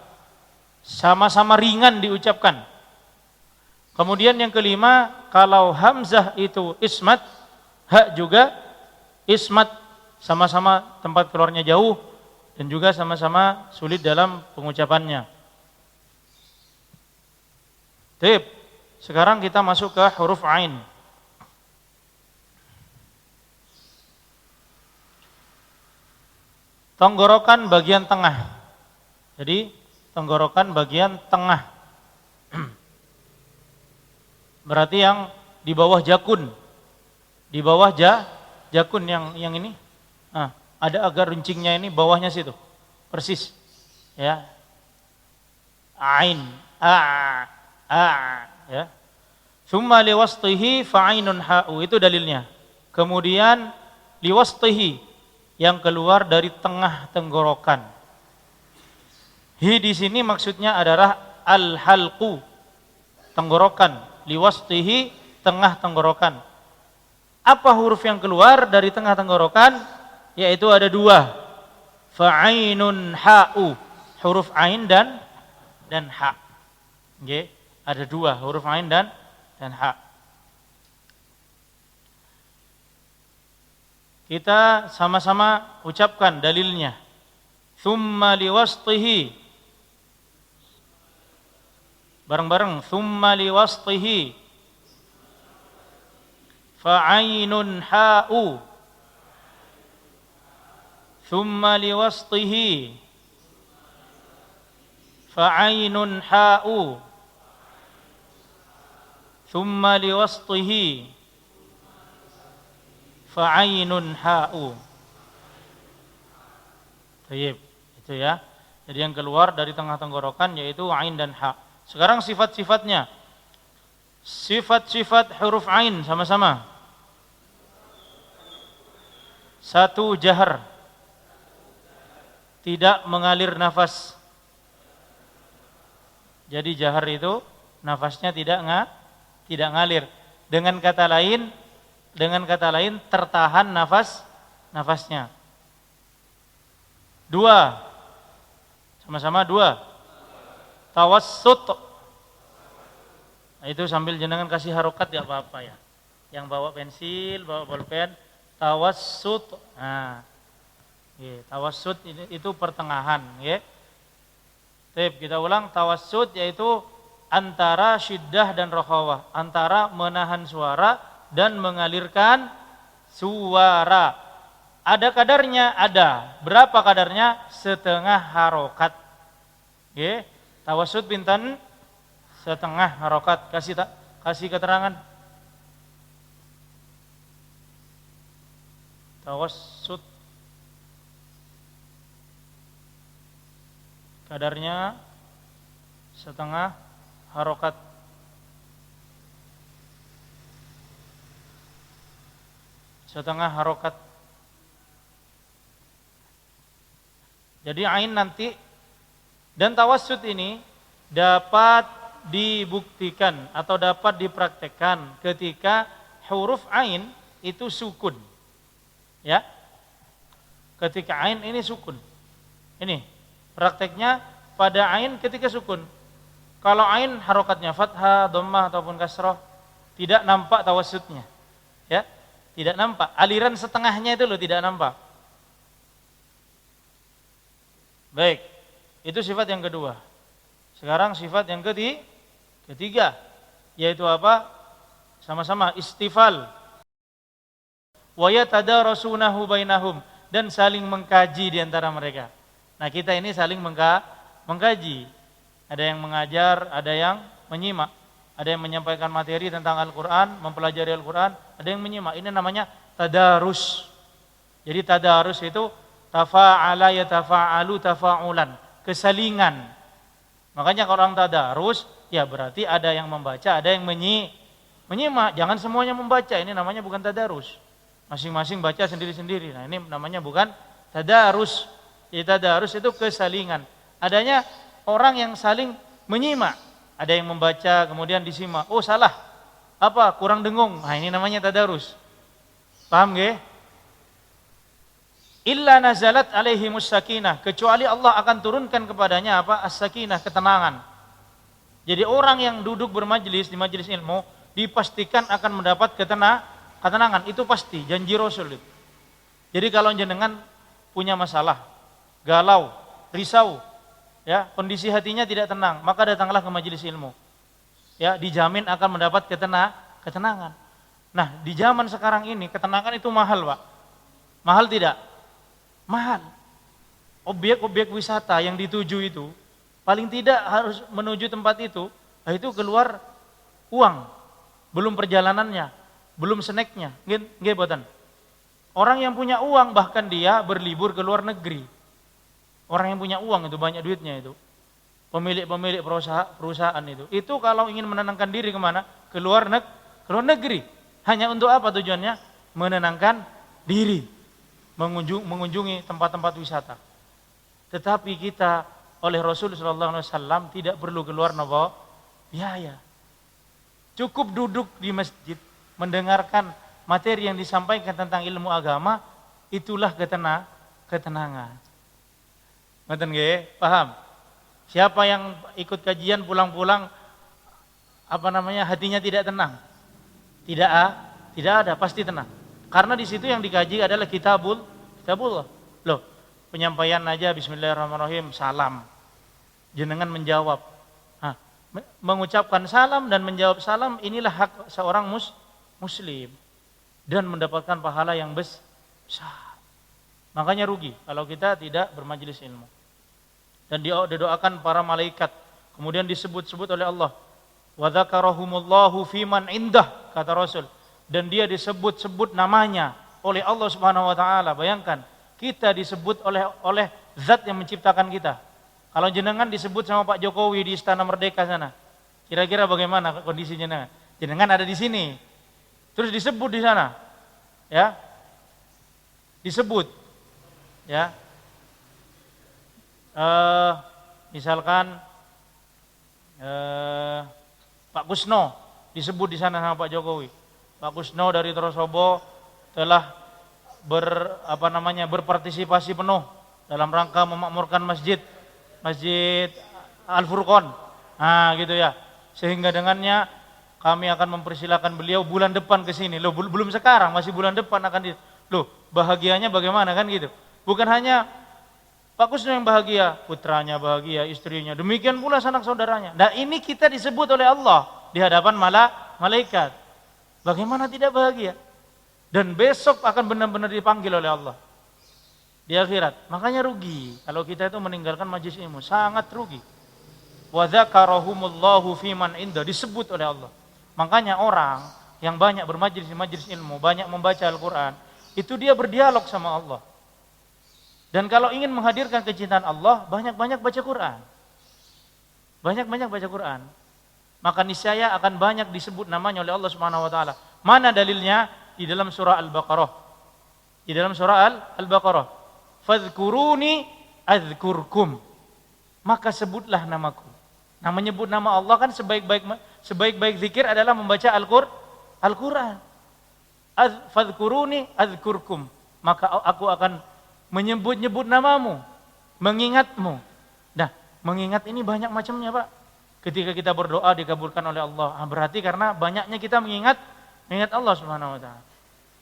Sama-sama ringan diucapkan. Kemudian yang kelima, kalau hamzah itu ismat, ha juga ismat, sama-sama tempat keluarnya jauh dan juga sama-sama sulit dalam pengucapannya. Baik. Sekarang kita masuk ke huruf ain. Tenggorokan bagian tengah. Jadi tenggorokan bagian tengah. Berarti yang di bawah jakun. Di bawah jakun yang ini. Ada agak runcingnya ini bawahnya situ. Persis. Ya. Ain. Ya. Summa liwastihi fa'ainun ha'u, itu dalilnya. Kemudian liwastihi yang keluar dari tengah tenggorokan. Hi di sini maksudnya adalah al-halqu, tenggorokan. Liwastihi, tengah tenggorokan. Apa huruf yang keluar dari tengah tenggorokan? Yaitu ada dua. Fa'ainun ha'u, huruf ain dan ha. Okay. Ada dua huruf ain dan ha. Kita sama-sama ucapkan dalilnya. Thumma liwastihi. Bareng-bareng. Thumma liwastihi. Fa'ainun ha'u. Thumma liwastihi. Fa'ainun ha'u. Thumma liwastihi fa'ainun ha'u. Baik, itu ya. Jadi yang keluar dari tengah tenggorokan yaitu ain dan ha. Sekarang sifat-sifatnya. Sifat-sifat huruf ain sama-sama. 1, jahar. Tidak mengalir nafas. Jadi jahar itu nafasnya tidak ngalir. Dengan kata lain tertahan nafasnya. 2. Sama-sama 2. Tawassut. Nah, itu sambil jenengan kasih harokat ya apa-apa ya. Yang bawa pensil, bawa bolpen, tawassut. Nah, tawassut itu pertengahan, ya. Kita ulang, tawassut yaitu antara syiddah dan rokhawah, antara menahan suara dan mengalirkan suara. Ada kadarnya, ada. Berapa kadarnya? Setengah harokat. Tawassut pinten? Setengah harokat. Kasih keterangan. Tawassut kadarnya setengah harokat. Setengah harokat. Jadi ain nanti, dan tawassut ini dapat dibuktikan atau dapat dipraktekkan ketika huruf ain itu sukun. Ya. Ketika ain ini sukun. Ini prakteknya pada ain ketika sukun. Kalau ain harokatnya fathah, dhammah ataupun kasrah, tidak nampak tawassutnya. Ya. Tidak nampak. Aliran setengahnya itu loh tidak nampak. Baik, itu sifat yang kedua. Sekarang sifat yang ketiga, yaitu apa? Sama-sama istifal. Wa yatadarasunahu bainahum, dan saling mengkaji di antara mereka. Nah, kita ini saling mengkaji. Ada yang mengajar, ada yang menyimak. Ada yang menyampaikan materi tentang Al-Qur'an, mempelajari Al-Qur'an, ada yang menyimak. Ini namanya tadarus. Jadi tadarus itu tafa'ala yatafa'alu tafa'ulan, kesalingan. Makanya kalau orang tadarus, ya berarti ada yang membaca, ada yang menyimak. Jangan semuanya membaca, ini namanya bukan tadarus. Masing-masing baca sendiri-sendiri. Nah, ini namanya bukan tadarus. Tadarus itu kesalingan. Adanya orang yang saling menyimak. Ada yang membaca kemudian disimak. Oh, salah. Apa? Kurang dengung. Nah, ini namanya tadarus. Paham nggih? Illa nazalat alaihimus sakinah, kecuali Allah akan turunkan kepadanya apa? As-sakinah, ketenangan. Jadi orang yang duduk bermajlis di majelis ilmu dipastikan akan mendapat ketenangan, itu pasti, janji Rasul itu. Jadi kalau jenengan punya masalah, galau, risau, ya, kondisi hatinya tidak tenang, maka datanglah ke majelis ilmu. Ya, dijamin akan mendapat ketenangan. Nah, di zaman sekarang ini ketenangan itu mahal, Pak. Mahal tidak? Mahal. Objek-objek wisata yang dituju itu paling tidak harus menuju tempat itu, nah itu keluar uang, belum perjalanannya, belum snacknya, nggih boten. Orang yang punya uang bahkan dia berlibur ke luar negeri. Orang yang punya uang itu banyak duitnya itu. Pemilik perusahaan itu kalau ingin menenangkan diri kemana? Ke luar negeri. Hanya untuk apa tujuannya? Menenangkan diri. Mengunjungi tempat-tempat wisata. Tetapi kita oleh Rasul sallallahu alaihi wasallam tidak perlu keluar biaya. Cukup duduk di masjid mendengarkan materi yang disampaikan tentang ilmu agama, itulah ketenangan. Ngoten nggih? Paham? Siapa yang ikut kajian pulang-pulang hatinya tidak tenang? Tidak ada, pasti tenang. Karena di situ yang dikaji adalah kitabullah. Loh, penyampaian aja bismillahirrahmanirrahim, salam. Jenengan menjawab. Mengucapkan salam dan menjawab salam, inilah hak seorang muslim dan mendapatkan pahala yang besar. Makanya rugi kalau kita tidak bermajelis ilmu. Dan didoakan para malaikat, kemudian disebut-sebut oleh Allah. Wa dzakarahumullahu fiman indah, kata Rasul. Dan dia disebut-sebut namanya oleh Allah Subhanahu wa taala. Bayangkan, kita disebut oleh zat yang menciptakan kita. Kalau jenengan disebut sama Pak Jokowi di Istana Merdeka sana, kira-kira bagaimana kondisi jenengan? Jenengan ada di sini, terus disebut di sana, ya, disebut, ya. Misalkan Pak Kusno disebut di sana sama Pak Jokowi. Pak Kusno dari Trosobo telah berpartisipasi penuh dalam rangka memakmurkan masjid Al-Furqon. Nah, gitu ya. Sehingga dengannya kami akan mempersilakan beliau bulan depan ke sini. Loh, belum sekarang, masih bulan depan akan Loh, bahagianya bagaimana kan gitu. Bukan hanya Pak Kusno yang bahagia, putranya bahagia, istrinya, demikian pula sanak saudaranya. Nah, ini kita disebut oleh Allah di hadapan malaikat. Bagaimana tidak bahagia? Dan besok akan benar-benar dipanggil oleh Allah di akhirat. Makanya rugi kalau kita itu meninggalkan majelis ilmu, sangat rugi. Wa dzakarahumullahu fiman inda, disebut oleh Allah. Makanya orang yang banyak bermajlis di majelis ilmu, banyak membaca Al-Qur'an, itu dia berdialog sama Allah. Dan kalau ingin menghadirkan kecintaan Allah, banyak-banyak baca Quran. Banyak-banyak baca Quran. Maka niscaya akan banyak disebut namanya oleh Allah Subhanahu wa taala. Mana dalilnya? Di dalam surah Al-Baqarah. Di dalam surah Al-Baqarah. Fadhkuruni adzkurkum. Maka sebutlah namaku. Nah, menyebut nama Allah kan sebaik-baik zikir adalah membaca Al-Qur'an. Fadhkuruni adzkurkum. Maka aku akan menyebut-nyebut namamu, mengingatmu. Nah, mengingat ini banyak macamnya, Pak. Ketika kita berdoa dikabulkan oleh Allah. Berarti karena banyaknya kita mengingat Allah Subhanahu wa taala.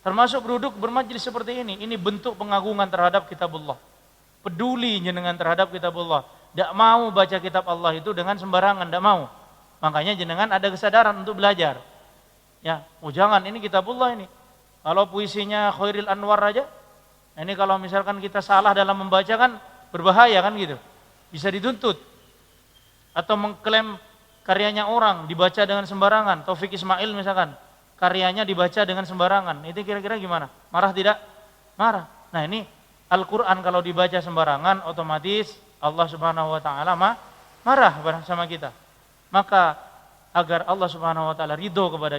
Termasuk duduk bermajlis seperti ini bentuk pengagungan terhadap kitabullah. Peduli jenengan terhadap kitabullah. Tidak mau baca kitab Allah itu dengan sembarangan, tidak mau. Makanya jenengan ada kesadaran untuk belajar. Ya, jangan, ini kitabullah ini. Kalau puisinya Khairil Anwar aja, ini kalau misalkan kita salah dalam membaca kan berbahaya kan gitu. Bisa dituntut. Atau mengklaim karyanya orang dibaca dengan sembarangan. Taufik Ismail misalkan, karyanya dibaca dengan sembarangan. Itu kira-kira gimana? Marah tidak? Marah. Nah, ini Al-Qur'an kalau dibaca sembarangan otomatis Allah Subhanahu wa taala marah sama kita. Maka agar Allah Subhanahu wa taala ridho kepada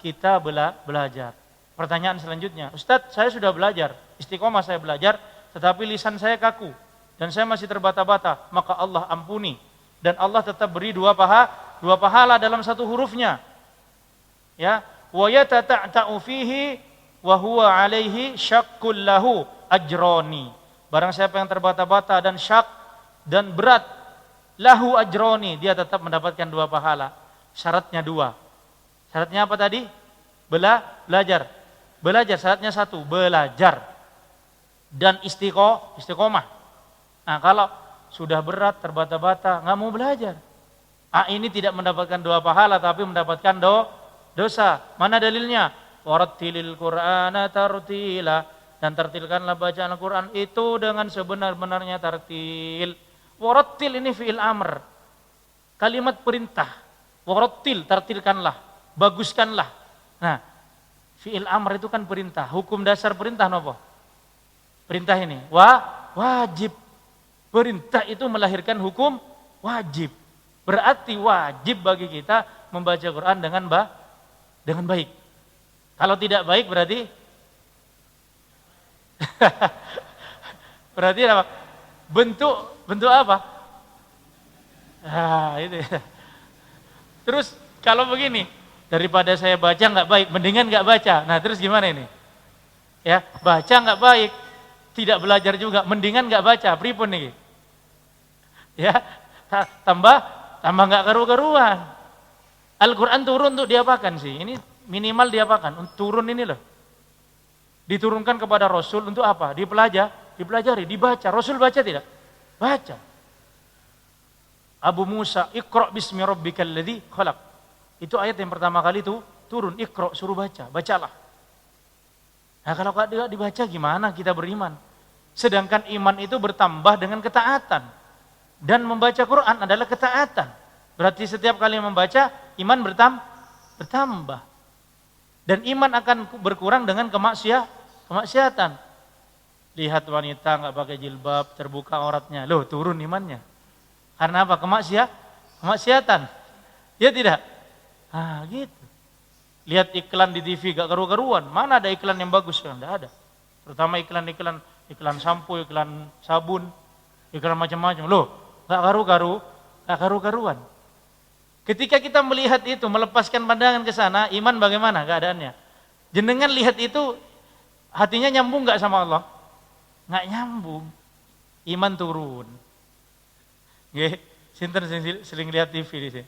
kita belajar. Pertanyaan selanjutnya, Ustadz, saya sudah belajar, istiqomah saya belajar, tetapi lisan saya kaku dan saya masih terbata-bata, maka Allah ampuni dan Allah tetap beri dua pahala dalam satu hurufnya. Ya, wa yatata'u fihi wa huwa alaihi syaqqul lahu ajroni. Barang siapa yang terbata-bata dan syak dan berat, lahu ajroni, dia tetap mendapatkan dua pahala. Syaratnya dua. Syaratnya apa tadi? Belajar. Belajar, syaratnya satu, belajar dan istiqomah. Nah, kalau sudah berat, terbata-bata, nggak mau belajar, ini tidak mendapatkan dua pahala, tapi mendapatkan dosa. Mana dalilnya? Warattilil Qur'ana tartila, dan tertilkanlah bacaan Al-Quran itu dengan sebenar-benarnya tartil. Warattil ini fi'il amr, kalimat perintah. Warattil, tartilkanlah, baguskanlah. Nah, fi'il amr itu kan perintah. Hukum dasar perintah apa? Perintah ini wajib. Perintah itu melahirkan hukum wajib. Berarti wajib bagi kita membaca Quran dengan baik. Kalau tidak baik berarti berarti apa? Bentuk apa? Itu ya. Terus kalau begini, daripada saya baca nggak baik, mendingan nggak baca. Nah, terus gimana ini? Ya, baca nggak baik, tidak belajar juga, mendingan nggak baca. Pripun nih? Ya, tambah nggak karu-karuan. Al-Quran turun untuk diapakan sih? Ini minimal diapakan? Turun ini loh. Diturunkan kepada Rasul untuk apa? Dipelajari, dibaca. Rasul baca tidak? Baca. Abu Musa, Iqra bismi rabbikal ladzi khalaq. Itu ayat yang pertama kali itu turun, Iqra, suruh bacalah. Nah, kalau tidak dibaca gimana kita beriman? Sedangkan iman itu bertambah dengan ketaatan. Dan membaca Quran adalah ketaatan. Berarti setiap kali membaca, iman bertambah. Dan iman akan berkurang dengan Kemaksiatan. Lihat wanita nggak pakai jilbab, terbuka auratnya, loh turun imannya. Karena apa? Kemaksiatan. Ya tidak? Ah gitu. Lihat iklan di TV gak karu-karuan. Mana ada iklan yang bagus? Tidak ada. Terutama iklan sampo, iklan sabun, iklan macam-macam. Loh, gak karu-karuan. Ketika kita melihat itu, melepaskan pandangan ke sana, iman bagaimana keadaannya? Jenengan lihat itu, hatinya nyambung gak sama Allah? Nggak nyambung, iman turun. Nggih, sinten sering lihat TV di sini.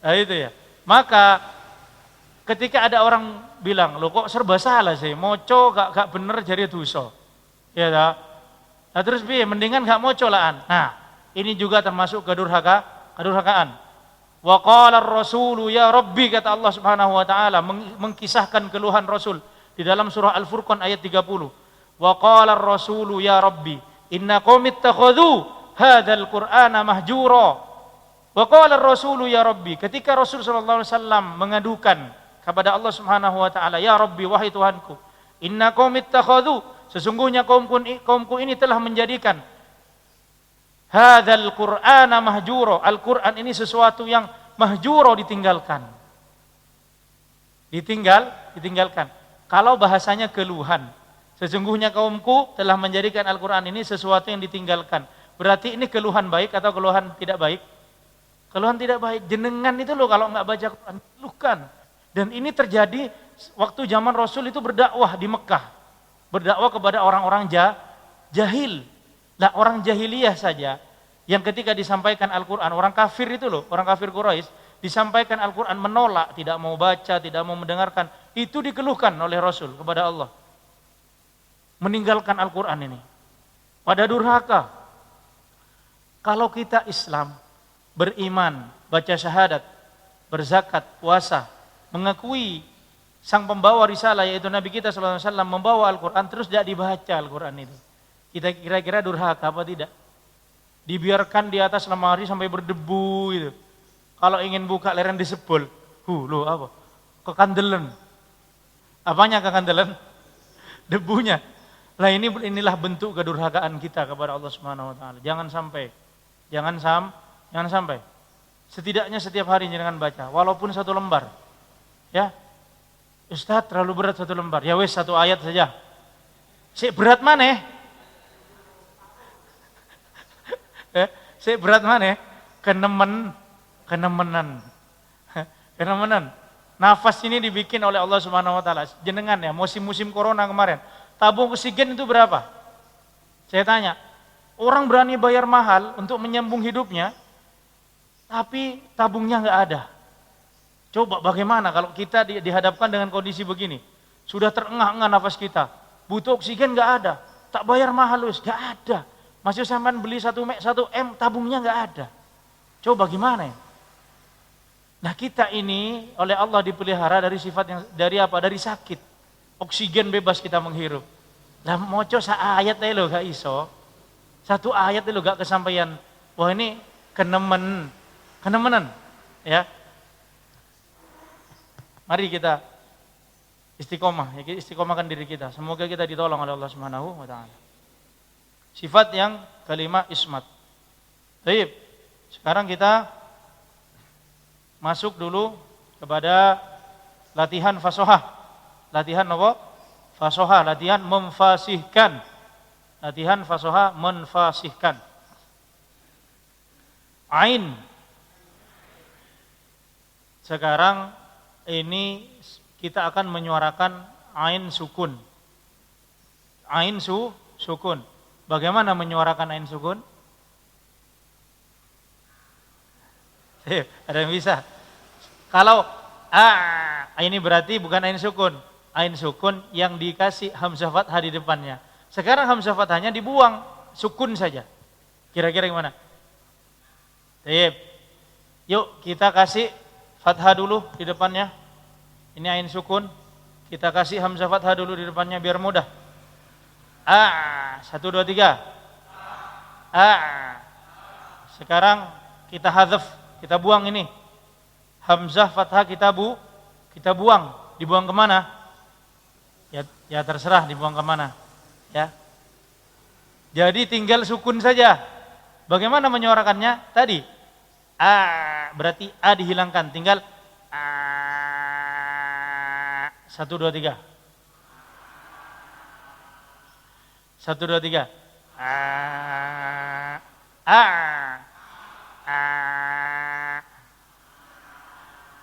Nah itu ya. Maka ketika ada orang bilang, "Loh kok serba salah sih? Moco gak bener jadi dosa." Ya dah. Nah terus piye? Mendingan gak moco laan. Nah, ini juga termasuk kedurhakaan. Wa qala ar-rasulu ya rabbi, kata Allah Subhanahu wa taala mengkisahkan keluhan Rasul di dalam surah Al-Furqan ayat 30. Wa qala ar-rasulu ya rabbi inna qaumi ittakhadhu hadzal qur'ana mahjura. Wa qala ar-rasulu ya rabbi, ketika Rasul sallallahu alaihi wasallam mengadukan kepada Allah Subhanahu wa taala, ya rabbi, wahai Tuhanku, inna qaumi ittakhadhu, sesungguhnya kaumku ini telah menjadikan hadzal qur'ana mahjura, Al-Qur'an ini sesuatu yang mahjura, ditinggalkan. Kalau bahasanya keluhan, sesungguhnya kaumku telah menjadikan Al-Qur'an ini sesuatu yang ditinggalkan. Berarti ini keluhan baik atau keluhan tidak baik? Keluhan tidak baik. Jenengan itu loh kalau nggak baca Quran, keluhkan. Dan ini terjadi waktu zaman Rasul itu berdakwah di Mekah. Berdakwah kepada orang-orang jahil. Nah, orang jahiliyah saja yang ketika disampaikan Al-Quran, orang kafir itu loh, orang kafir Quraisy, disampaikan Al-Quran menolak, tidak mau baca, tidak mau mendengarkan. Itu dikeluhkan oleh Rasul kepada Allah. Meninggalkan Al-Quran ini. Pada durhaka. Kalau kita Islam, beriman, baca syahadat, berzakat, puasa, mengakui sang pembawa risalah yaitu Nabi kita sallallahu alaihi wasallam membawa Al-Qur'an, terus tidak dibaca Al-Qur'an itu. Kita kira-kira durhaka apa tidak? Dibiarkan di atas lemari sampai berdebu itu. Kalau ingin buka lereng disebul. Loh apa? Kekandelen. Apanya kekandelen? Debunya. Lah inilah bentuk kedurhakaan kita kepada Allah Subhanahu wa taala. Jangan sampai. Setidaknya setiap hari jangan baca, walaupun 1 lembar. Ya, Ustaz terlalu berat 1 lembar. Ya wes 1 ayat saja. Berat mana? Berat mana? Kenemenan. Nafas ini dibikin oleh Allah Subhanahu wa taala. Jenengan ya, musim corona kemarin, tabung oksigen itu berapa? Saya tanya, orang berani bayar mahal untuk menyambung hidupnya, tapi tabungnya nggak ada. Coba bagaimana kalau kita dihadapkan dengan kondisi begini? Sudah terengah-engah nafas kita, butuh oksigen nggak ada, tak bayar mahal nggak ada. Masih sampai beli 1 M, tabungnya nggak ada. Coba gimana ya? Nah kita ini oleh Allah dipelihara dari sifat yang dari sakit. Oksigen bebas kita menghirup. Lah moco ayat aja lo gak iso. 1 ayat lo gak kesampaian. Wah ini kenemenan ya. Mari kita istiqomahkan diri kita. Semoga kita ditolong oleh Allah Subhanahu wa taala. Sifat yang kelima, ismat. Baik. Sekarang kita masuk dulu kepada latihan fasohah. Latihan apa? Fasohah, latihan memfasihkan. Latihan fasohah menfasihkan. Ain. Sekarang ini kita akan menyuarakan ain sukun. Ain sukun. Bagaimana menyuarakan ain sukun? Ada yang bisa? Kalau ini berarti bukan ain sukun. Ain sukun yang dikasih hamzah fathah di depannya. Sekarang hamzah fathahnya dibuang, sukun saja. Kira-kira gimana? Yuk kita kasih fathah dulu di depannya. Ini ain sukun. Kita kasih hamzah fathah dulu di depannya biar mudah. 1, 2, 3. Sekarang kita hadzaf, kita buang ini. Hamzah fathah kita buang. Dibuang kemana? Ya terserah dibuang kemana. Ya. Jadi tinggal sukun saja. Bagaimana menyuarakannya? Tadi a berarti a dihilangkan, tinggal a 1 2 3. 1 2 3. A a a.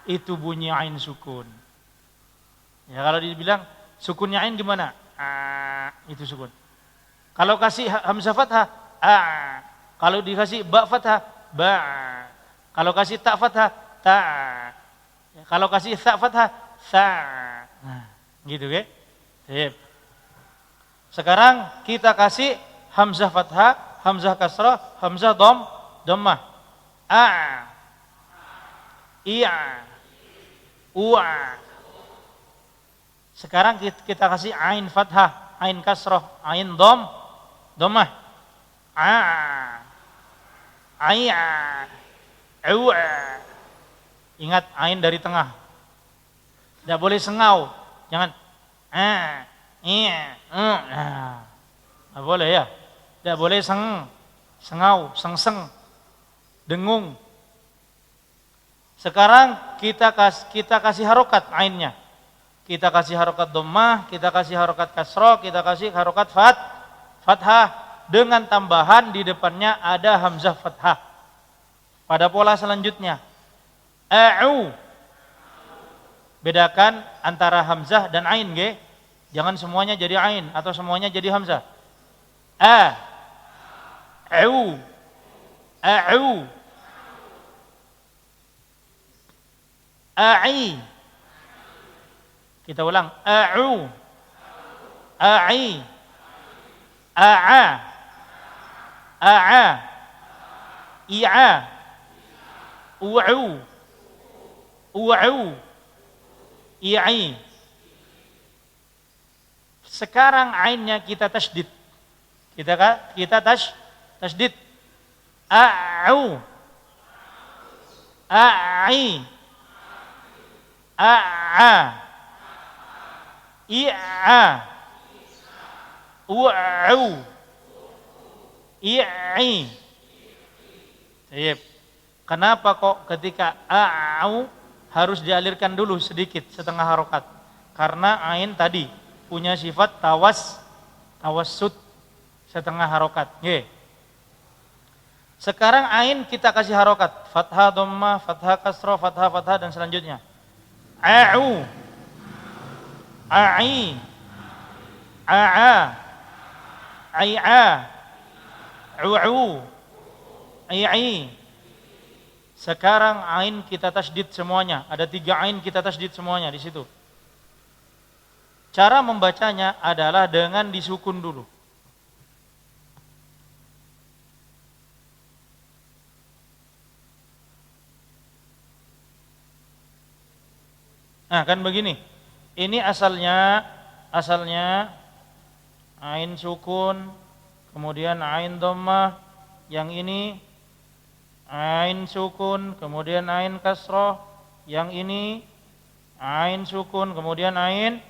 Itu bunyi ain sukun. Ya kalau dibilang sukunnya ain gimana? A, itu sukun. Kalau kasih hamzah fathah, a. Kalau dikasih ba fathah, ba. Kalau kasih ta fathah, ta. Kalau kasih sa fathah, sa. Nah, gitu ya. Sip. Sekarang kita kasih hamzah fathah, hamzah kasrah, hamzah dhammah. A. Iya. U'a. Sekarang kita kasih ain fathah, ain kasrah, ain dhammah. A. Ai'a. U'a. Ingat ain dari tengah. Tidak boleh sengau. Jangan Tidak boleh ya. Tidak boleh sengau, sengseng, dengung. Sekarang kita kasih harokat ainnya. Kita kasih harokat dhammah, kita kasih harokat kasrah, kita kasih harokat fathah dengan tambahan di depannya ada hamzah fathah. Pada pola selanjutnya, a'u. Bedakan antara hamzah dan ain, nggih. Jangan semuanya jadi ain atau semuanya jadi hamzah. A'u. A'u. A'i. Kita ulang. A'u. A'i. A'a. A'a. I'a. U'u. U'u. I'i. Sekarang ainnya kita tasydid. Kita tasydid. A'u. A'i. A'a. I'a. U'u. I'i. Baik. Kenapa kok ketika a'u harus dialirkan dulu sedikit setengah harokat? Karena ain tadi punya sifat tawassut setengah harokat. Nggih. Sekarang ain kita kasih harokat, fathah dhammah, fathah kasrah, fathah dan selanjutnya. A'u. A'i. A'a. Ai'a. U'u. Ai'i. Sekarang ain kita tasydid semuanya. Ada 3 ain kita tasydid semuanya di situ. Cara membacanya adalah dengan disukun dulu. Nah, kan begini. Ini asalnya ain sukun, kemudian ain dhammah, yang ini ain sukun, kemudian ain kasrah, yang ini ain sukun, kemudian ain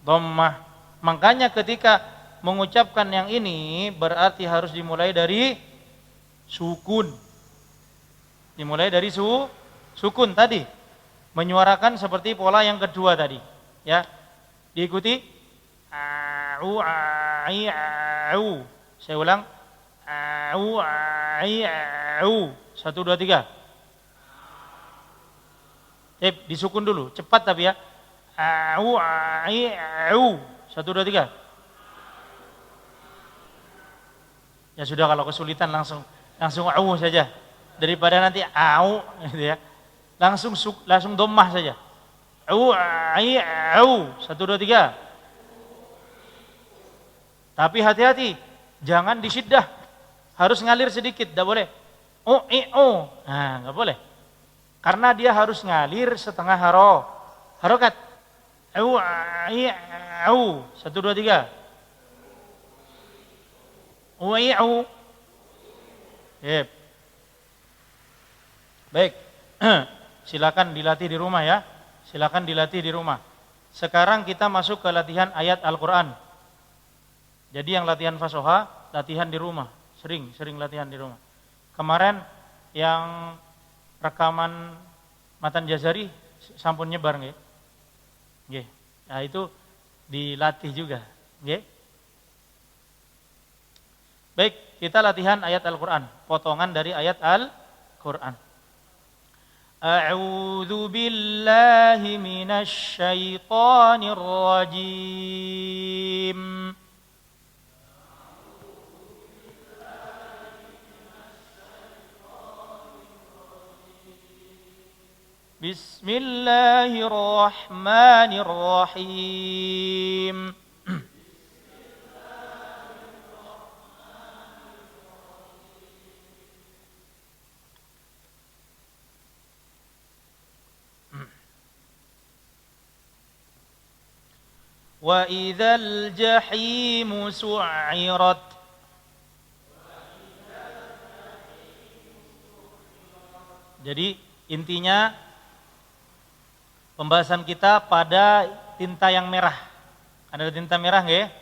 dhammah. Makanya ketika mengucapkan yang ini berarti harus dimulai dari sukun. Dimulai dari sukun tadi. Menyuarakan seperti pola yang kedua tadi, ya. Diikuti a'u a'i a'u. Saya ulang. A'u a'i a'u. 1 2 3. Disukun dulu, cepat tapi ya. A'u a'i a'u. 1 2 3. Ya sudah, kalau kesulitan langsung a'u saja. Daripada nanti a'u gitu ya. Langsung dhammah saja. Au ai au. 1 2 3. Tapi hati-hati, jangan disyiddah. Harus ngalir sedikit, enggak boleh. O i o. Nah, enggak boleh. Karena dia harus ngalir setengah harokat. Au ai au. 1 2 3. O i au. Yep. Baik. Silakan dilatih di rumah ya. Silakan dilatih di rumah. Sekarang kita masuk ke latihan ayat Al-Qur'an. Jadi yang latihan fasoha, latihan di rumah, sering latihan di rumah. Kemarin yang rekaman Matan Jazari sampun nyebar nggih. Nggih. Nah itu dilatih juga, nggih. Baik, kita latihan ayat Al-Qur'an, potongan dari ayat Al-Qur'an. A'udzu billahi minasy syaithanir rajim. Bismillahirrahmanirrahim. Wa idzal jahimu su'irat. Jadi intinya pembahasan kita pada tinta yang merah. Ada tinta merah nggih?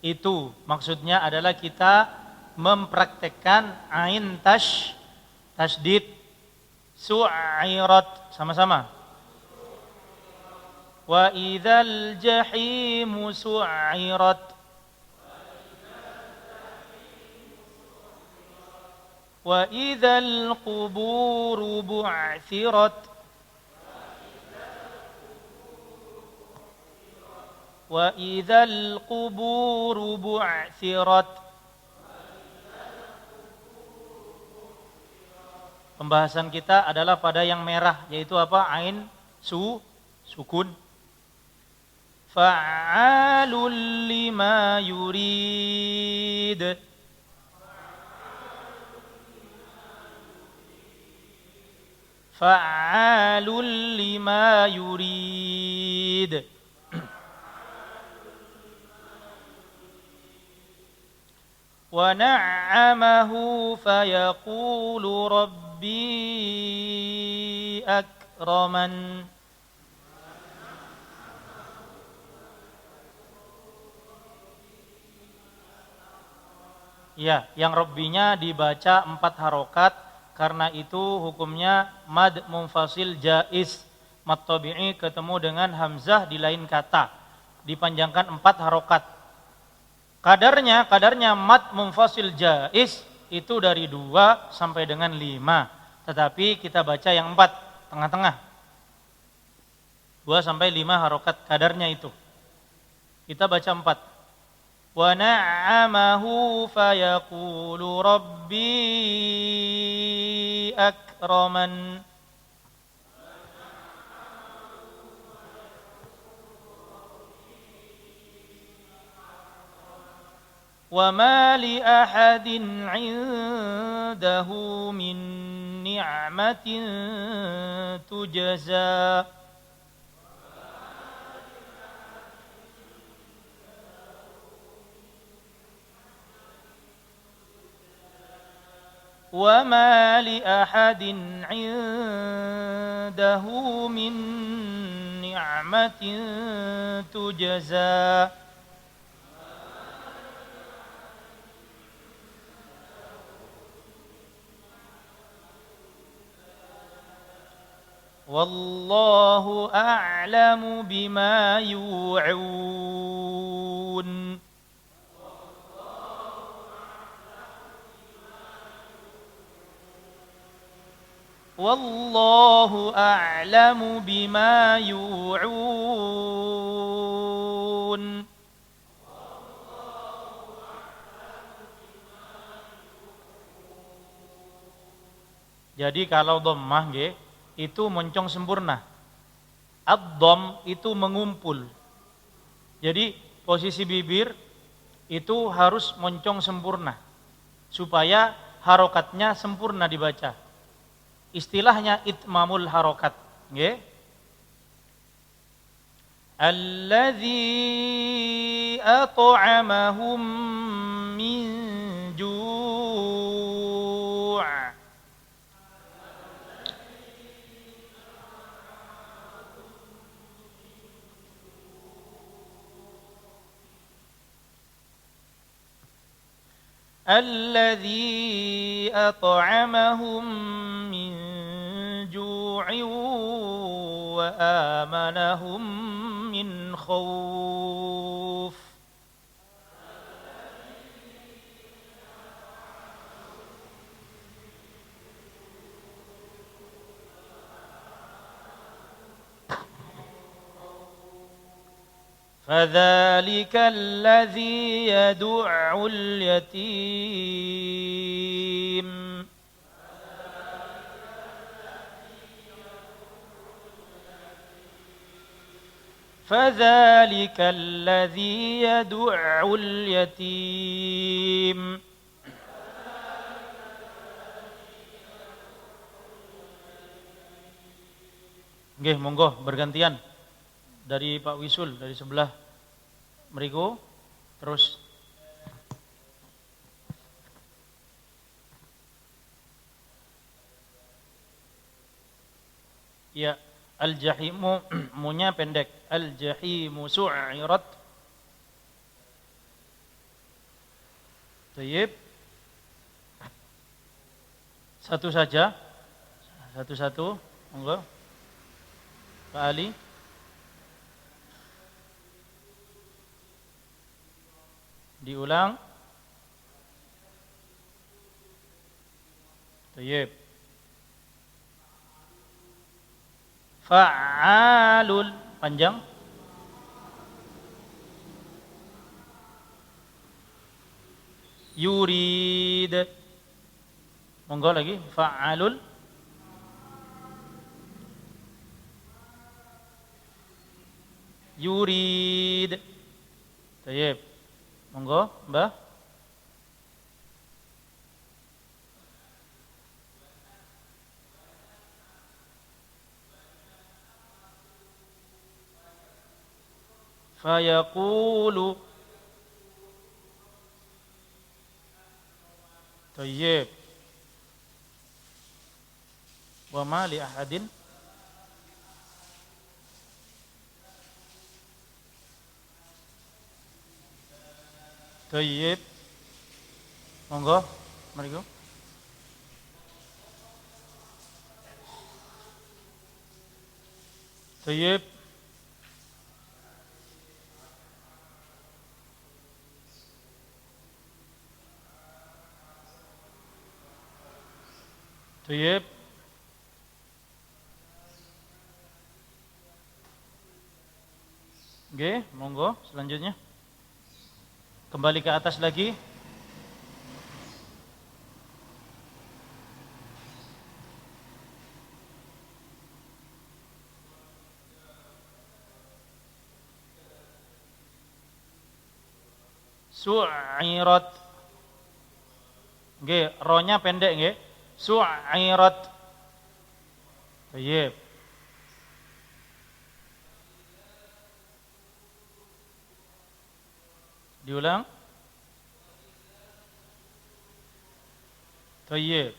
Itu maksudnya adalah kita mempraktekkan ain tasdid su'irat sama-sama. Wa idzal jahimu su'irat. Wa idzal quburu bu'tsirat. Wa idzal quburu bu'tsirat. Pembahasan kita adalah pada yang merah, yaitu apa? Ain sukun. Fa'alul lima yurid. Fa'alul lima yurid. Wa na'amahu fayaqulu rabbi akraman. Ya, yang rabbinya dibaca 4 harokat, karena itu hukumnya mad munfasil jaiz, mad tabi'i ketemu dengan hamzah di lain kata, dipanjangkan 4 harokat. Kadarnya mad munfasil jaiz itu dari 2 sampai dengan 5, tetapi kita baca yang 4, tengah-tengah. 2 sampai 5 harokat kadarnya itu. Kita baca 4. Wa na'amahu fayaqulu rabbi akraman. Wa ma li ahadin 'indahu min ni'matin tujza. Wa ma li ahadin 'indahu min ni'matin tujza. Wallahu a'lamu bima yu'un. Wallahu a'lamu bima yu'un. Jadi kalau dhammah nggih itu moncong sempurna. Ad-dhamm itu mengumpul. Jadi posisi bibir itu harus moncong sempurna supaya harokatnya sempurna dibaca. Istilahnya itmamul harokat, nggih. Alladzi at'amahum min ju'. الذي أطعمهم من جوع وآمنهم من خوف فذلك الذي يدع اليتيم فذلك الذي يدع اليتيم. Nggih, monggo bergantian. Dari Pak Wisul, dari sebelah mriku, terus ya, al-jahimu munya pendek, al-jahimu su'irat. Tayyib. Satu saja. Satu-satu, monggo. Pak Ali. Diulang. Tayyib. Fa'alul, panjang. Yurid. Monggo lagi, fa'alul. Yurid. Tayyib. Monggo, Mbah. Fayaqulu. Tayyib. Wa ma li ahadin Tayyib. Monggo, mari. Tayyib. Tayyib. Oke, monggo selanjutnya. Kembali ke atas lagi. Su'irat. Nggih, ro-nya pendek nggih. Su'irat. Tayyib. Diulang. Tayyib.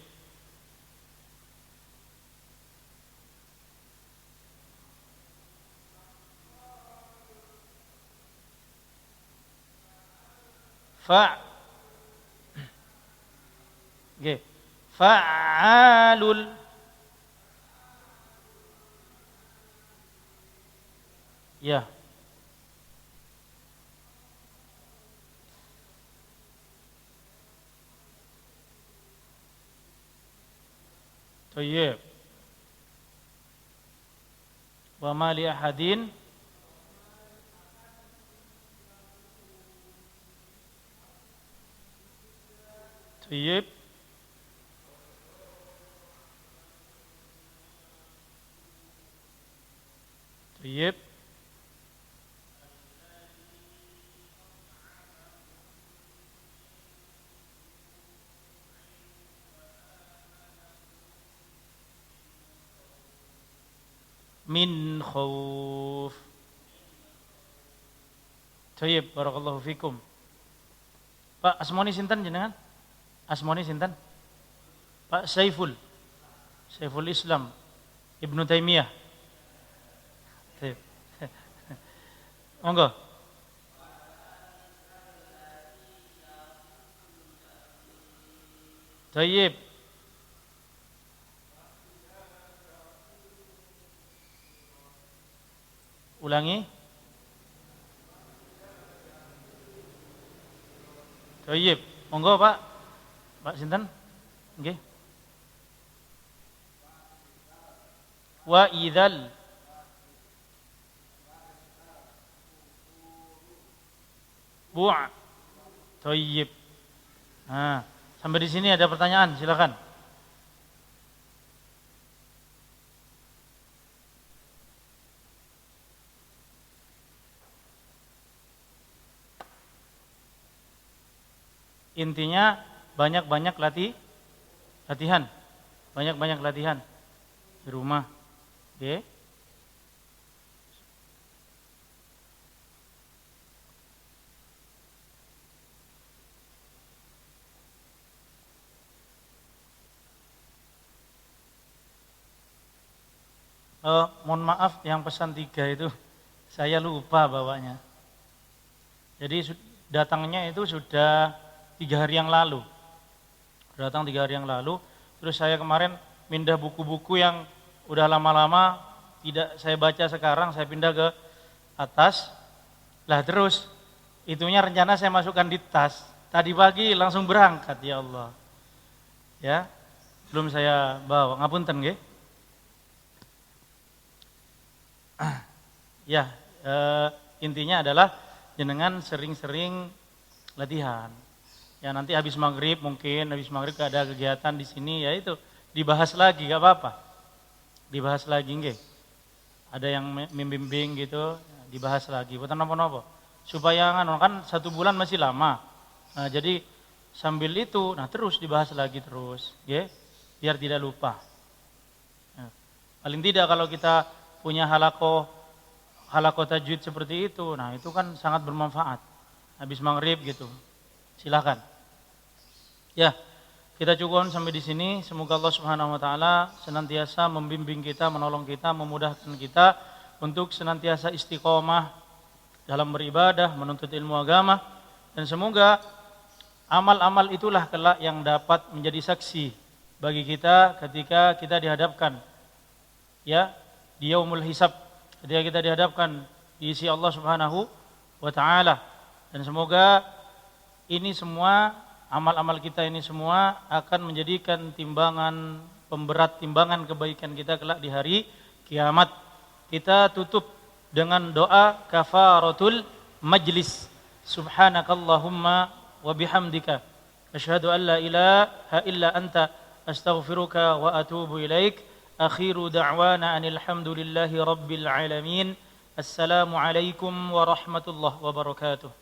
Fa. Nggih. Fa'alul. Ya. Tayyib. Wa ma li ahadin Tayyib. Tayyib. Min khauf. Tayyib, barakallahu fikum. Pak asmoni sinten jenengan? Asmoni sinten? Pak Saiful. Saiful Islam Ibnu Taimiyah. Tayyib. Monggo. Thayyib. Ulangi. Thayyib. Monggo Pak. Pak sinten? Nggih. Wa idzal bu' Thayyib. Nah, sampai di sini ada pertanyaan, silakan. Intinya banyak-banyak latihan. Banyak-banyak latihan di rumah. Oke. Mohon maaf yang pesan 3 itu saya lupa bawanya. Jadi datangnya itu sudah 3 hari yang lalu. Datang 3 hari yang lalu. Terus saya kemarin pindah buku-buku yang udah lama-lama tidak saya baca sekarang, saya pindah ke atas. Lah terus itunya rencana saya masukkan di tas. Tadi pagi langsung berangkat, ya Allah. Ya, belum saya bawa. Ngapunten nggih. Ya, intinya adalah jenengan sering-sering latihan. Ya nanti habis maghrib ada kegiatan di sini, ya itu dibahas lagi, gak apa-apa. Dibahas lagi nggih. Ada yang membimbing gitu, dibahas lagi. Bukan napa-napa. Supaya kan 1 bulan masih lama. Nah, jadi sambil itu, nah terus dibahas lagi terus, nggih. Biar tidak lupa. Nah, paling tidak kalau kita punya halaqah tajwid seperti itu, nah itu kan sangat bermanfaat. Habis maghrib gitu. Silakan. Ya, kita cukupkan sampai di sini. Semoga Allah Subhanahu wa taala senantiasa membimbing kita, menolong kita, memudahkan kita untuk senantiasa istiqomah dalam beribadah, menuntut ilmu agama, dan semoga amal-amal itulah kelak yang dapat menjadi saksi bagi kita ketika kita dihadapkan ya di yaumul hisab, ketika kita dihadapkan di sisi Allah Subhanahu wa taala. Dan semoga ini semua, amal-amal kita ini semua akan menjadikan timbangan pemberat, timbangan kebaikan kita kelak di hari kiamat. Kita tutup dengan doa kafaratul majlis. Subhanakallahumma wa bihamdika asyhadu an la ilaha illa anta astaghfiruka wa atubu ilaik. Akhiru da'wana anil hamdulillahi rabbil alamin. Assalamualaikum warahmatullahi wabarakatuh.